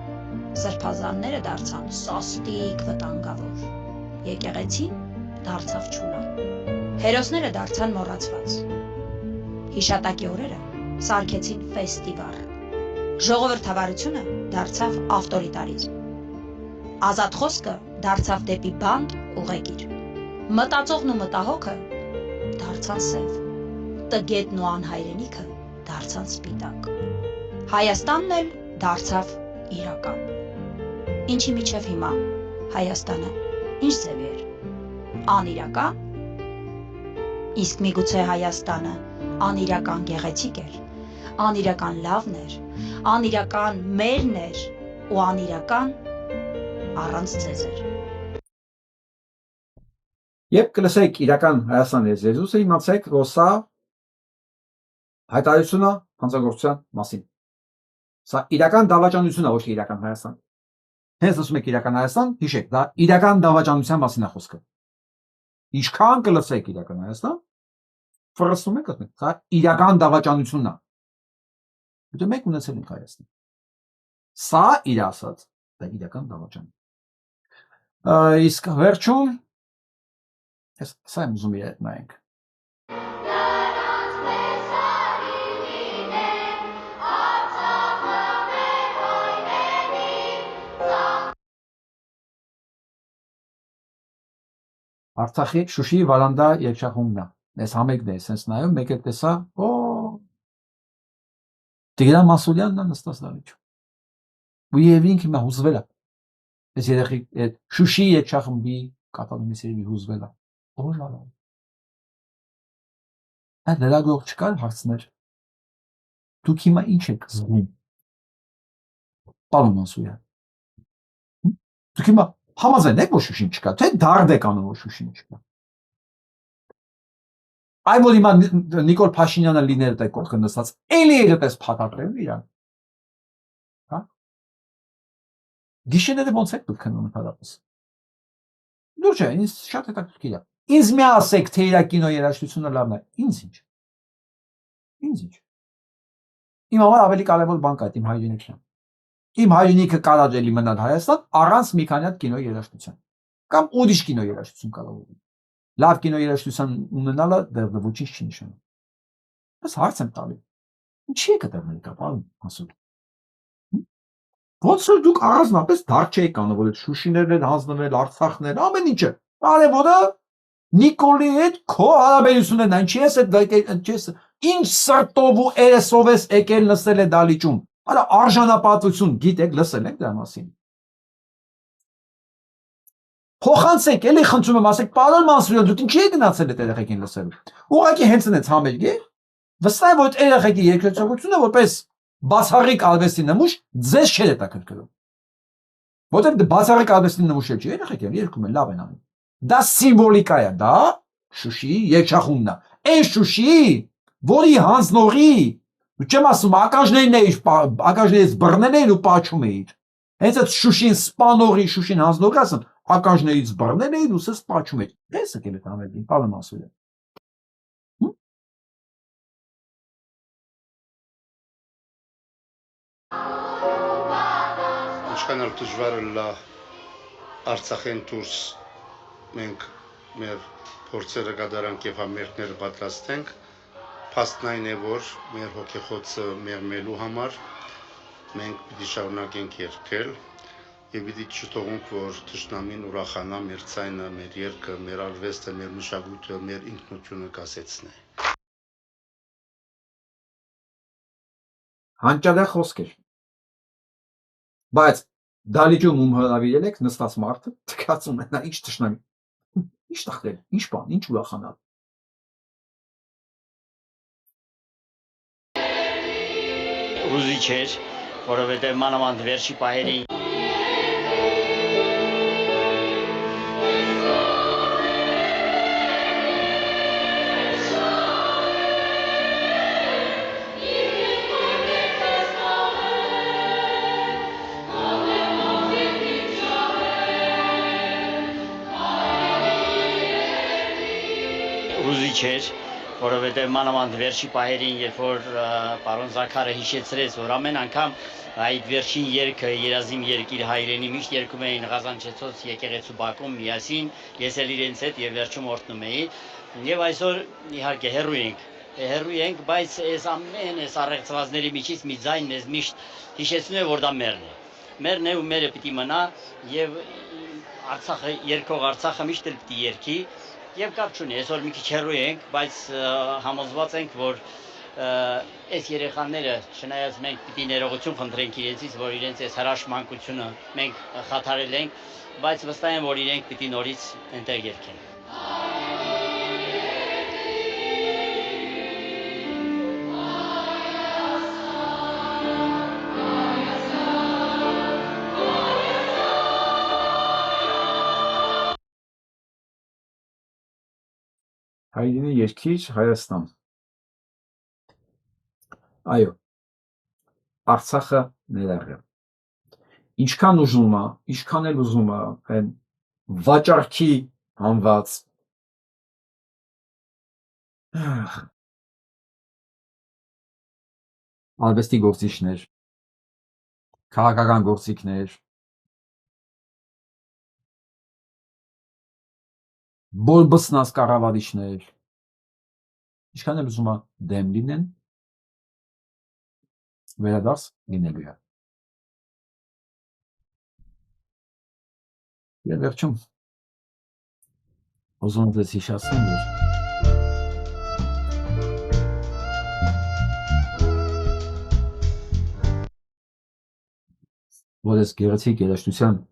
սրբազանները դարձան սաստիկ վտանգավոր, եկեղեցին դարձավ չուլան, հերոսները դարձան մոռացված, հիշատակի օրերը սարքեցին ֆեստիվալ, ժողովրդավարությունը դարձավ ավտորիտարիզմ, ազատ խոսքը դարձավ դեպի բանդ ուղեգիր, մտածողն ու մտահոգը դարձան սև, տգետն ու անհայրենիքը դարձան սպիտակ, Հայաստանն էլ դարձավ իրական, ինչի միջև հիմա Հայաստանը ինչ ձևի էր, անիրական, իսկ միգուցե Հայաստանը անիրական գեղեցիկ էր, անիրական լավն էր, անիրական մերն էր ու անիրական առանց ձեզ էր։
Երբ կլսեք իրական Հայաստանի Եզուսը, իմացեք, որ սա հայտարարությունը հանցագործության մասին։ Սա իրական դավաճանություն է, ոչ թե իրական Հայաստան։ Հենց ասում եք իրական Հայաստան, հիշեք, դա իրական դավաճանության մասին է խոսքը։ Ինչքան կլսեք իրական Հայաստան, ֆրստում եք ասում, սա իրական դավաճանությունն է։ Դու մեկ ունեցել եք Հայաստան։ Սա իր ասած, դա իրական դավաճան։ Իսկ վերջում սա եմ ուզում իրար նայենք։ Արցախի Շուշիի Վալանդա երգչախումբն է։ Ես համեկն է, sense նայում, մեկ էլ տեսա, Տիգրան Մասուլյանն է նստած դալիճ։ Ու եւ ինքը հիմա հուզվել է։ Այս երեխի այդ Շուշիի երգչախմբի կատարումից երևի հուզվել է։ Օլալա։ Այդ լրագրող չկար հարցներ։ Դուք հիմա ինչ եք զգում։ Պարոն Մասուլյան։ Դուք հիմա համաձայն եք, որ Շուշին չկա, թե դարդ եք անում, որ Շուշին չկա։ Այ որ հիմա Նիկոլ Փաշինյանը լիներ դե կողքը նստած, էլի այդպես փակակրել իրան։ Հա։ Գիշերները ոնց եք դուք քնում հարապես։ Դուք չէ, ինձ շատ հետաքրքիր է։ Ինձ մի ասեք, թե իր կինո երաժշտությունը լավն է։ Ինձ ինչ։ Ինձ ինչ։ Իմ համար ավելի կարևոր բան կա իմ հայրենիքն։ Իմ հայրենիքը կարող էլի մնալ Հայաստան առանց մի քանի հատ կինո երաժշտության։ Կամ ուրիշ կինո երաժշտություն կարող է։ Լավ կինո երաժշտության ունենալը դեռ ոչինչ չի նշանակում։ Բայց հարց եմ տալի։ Ինչի է կտրվել կա, պարոն Մասուլ։ Ոնց որ դուք առանձնապես դարձ չեք անում, որ այդ Շուշիներն են հանձնվել, Արցախներ, ամեն ինչը։ Կարևորը Նիկոլի հետ քո հարաբերությունն է, ինչի ես այդ ինչ սրտով ու էսով ես եկել նստել է դալիճում։ Արա արժանապատվություն գիտեք, լսել եք դրա մասին։ Փոխանցեք, էլի խնդրում եմ, ասեք, պարոն Մանսուրյան, դուք ինչի եք գնացել այդ երեխեքին լսելու։ Ուղղակի հենց այնց համերգ է, վստահ եմ, որ այդ երեխեքի երկրորդությունը որպես բացառիկ արվեստի նմուշ ձեզ չէր հետաքրքրում։ Որտեղ բացառիկ արվեստի նմուշ չի, երեխեք երգում են, լավ են անում։ Դա սիմվոլիկա է, դա Շուշիի երգչախումբն է։ Այն Շուշիի, որի հանձնողի, չեմ ասում, ականջներից բռնել էին ու պաչում էին։ Հենց այդ Շուշին սպանողի, Շուշին հանձնողի ասեն, ականջներից բռնել էին ու սս պաչում էին։ Դες եկել այդ ամենին, բանը ասել է։
Ինչքան էլ դժվար լա Արցախեն դուրս մենք մեր փորձերը կատարանք եւ համերգները պատրաստենք, փաստն այն է, որ մեր հոգեխոցը մեղմելու համար մենք պիտի շարունակենք երգել եւ պիտի չթողենք, որ թշնամին ուրախանա մեր ցայնը, մեր երգը, մեր արվեստը, մեր մշակույթը, մեր ինքնությունը կասեցնե։
Հանճարեղ խոսքեր։ Բայց դալիճում ում հրավիրել եք նստած մարդը թքացում է նա ինչ թշնամի։ Ինչ տխտել, ինչ բան, ինչ ուրախանալ։
Ուզիչ էր, որովհետև մանավանդ վերջի պահերին չէր, որովհետև մանավանդ վերջի պահերին, երբ որ պարոն Զաքարը հիշեցրեց, որ ամեն անգամ այդ վերջին երգը, երազիմ երգ իր հայրենի միշտ երգում էին Ղազանչեցոց եկեղեցու բակում միասին, ես էլ իրենց հետ եւ վերջում օրհնում էի, եւ այսօր իհարկե հեռու ենք, բայց այս ամեն այս առեղծվածների միջից մի ձայն մեզ միշտ հիշեցնում է, որ դա մերն է ու մերը պիտի մնա եւ Արցախը երկող Արցախը միշտ էլ պիտի երգի Եվ կապ չունի, այսօր մի քիչ հեռու ենք, բայց համոզված ենք, որ այս երեխաները, չնայած մենք պիտի ներողություն խնդրենք իրենցից, որ իրենց այս հրաշմանկությունը մենք խաթարել ենք, բայց վստահ եմ, որ իրենք պիտի նորից այնտեղ երգեն։
Հայրենի երկիր Հայաստան։ Այո, Արցախը ներառյալ։ Ինչքան ուզում է, ինչքան էլ ուզում է, այն վաճառքի հանված արվեստի գործիչներ, քաղաքական գործիչներ, բոլբսնած կառավարիչներ, ինչքան էլ ուզում է դեմ լինեն, վերադարձ լինելու է։ Եվ վերջում ուզում եմ ձեզ հիշեցնել, որ այս գեղեցիկ երաժշտության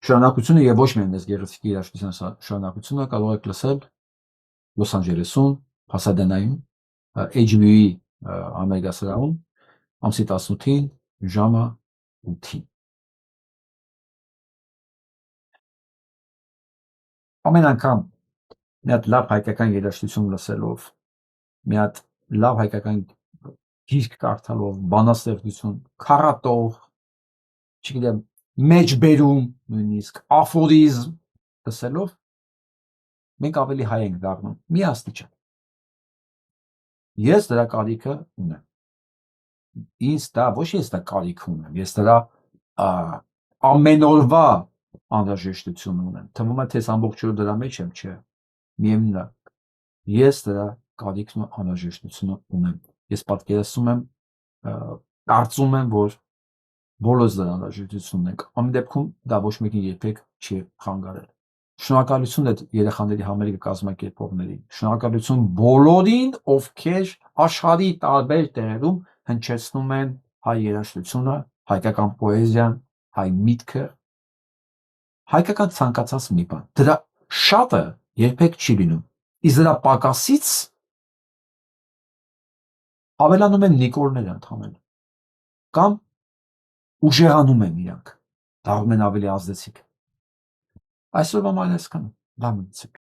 շարունակությունը եւ ոչ միայն այս գեղեցիկ երաժշտության շարունակությունը կարող եք լսել Լոս Անջելեսում, Փասադենայում, HBO-ի ամերիկասրահում ամսի 18-ին ժամը 8-ին։ Ամեն անգամ մի հատ լավ հայկական երաժշտություն լսելով, մի հատ լավ հայկական գիրք կարդալով, բանաստեղծություն, քառատող, չգիտեմ, մեջբերում, նույնիսկ աֆորիզմ լսելով, մենք ավելի հայ ենք դառնում, մի աստիճան։ Ես դրա կարիքը ունեմ։ Ինձ դա ոչ ես դա կարիք ունեմ, ես դրա ամենօրվա անհրաժեշտություն ունեմ։ Թվում է թե ամբողջ օրը դրա մեջ եմ, չէ։ Միևնույն է, ես դրա կարիքն ու անհրաժեշտությունը ունեմ։ Ես պատկերացնում եմ, կարծում եմ, որ բոլորս դրա անհրաժեշտություն ունենք։ Ամեն դեպքում դա ոչ մեկին երբեք չի խանգարել։ Շնորհակալություն այդ երեխաների համերգը կազմակերպողներին։ Շնորհակալություն բոլորին, ովքեր աշխարհի տարբեր տեղերում հնչեցնում են հայ երաժշտությունը, հայկական պոեզիան, հայ միտքը, հայկական ցանկացած մի բան։ Դրա շատը երբեք չի լինում։ Իսկ դրա պակասից ավելանում են նիկոլները ընդհանրապես։ Կամ ուժեղանում են իրանք, դառնում են ավելի ազդեցիկ։ Այսօրվա մայրացքան լավ մնացեք։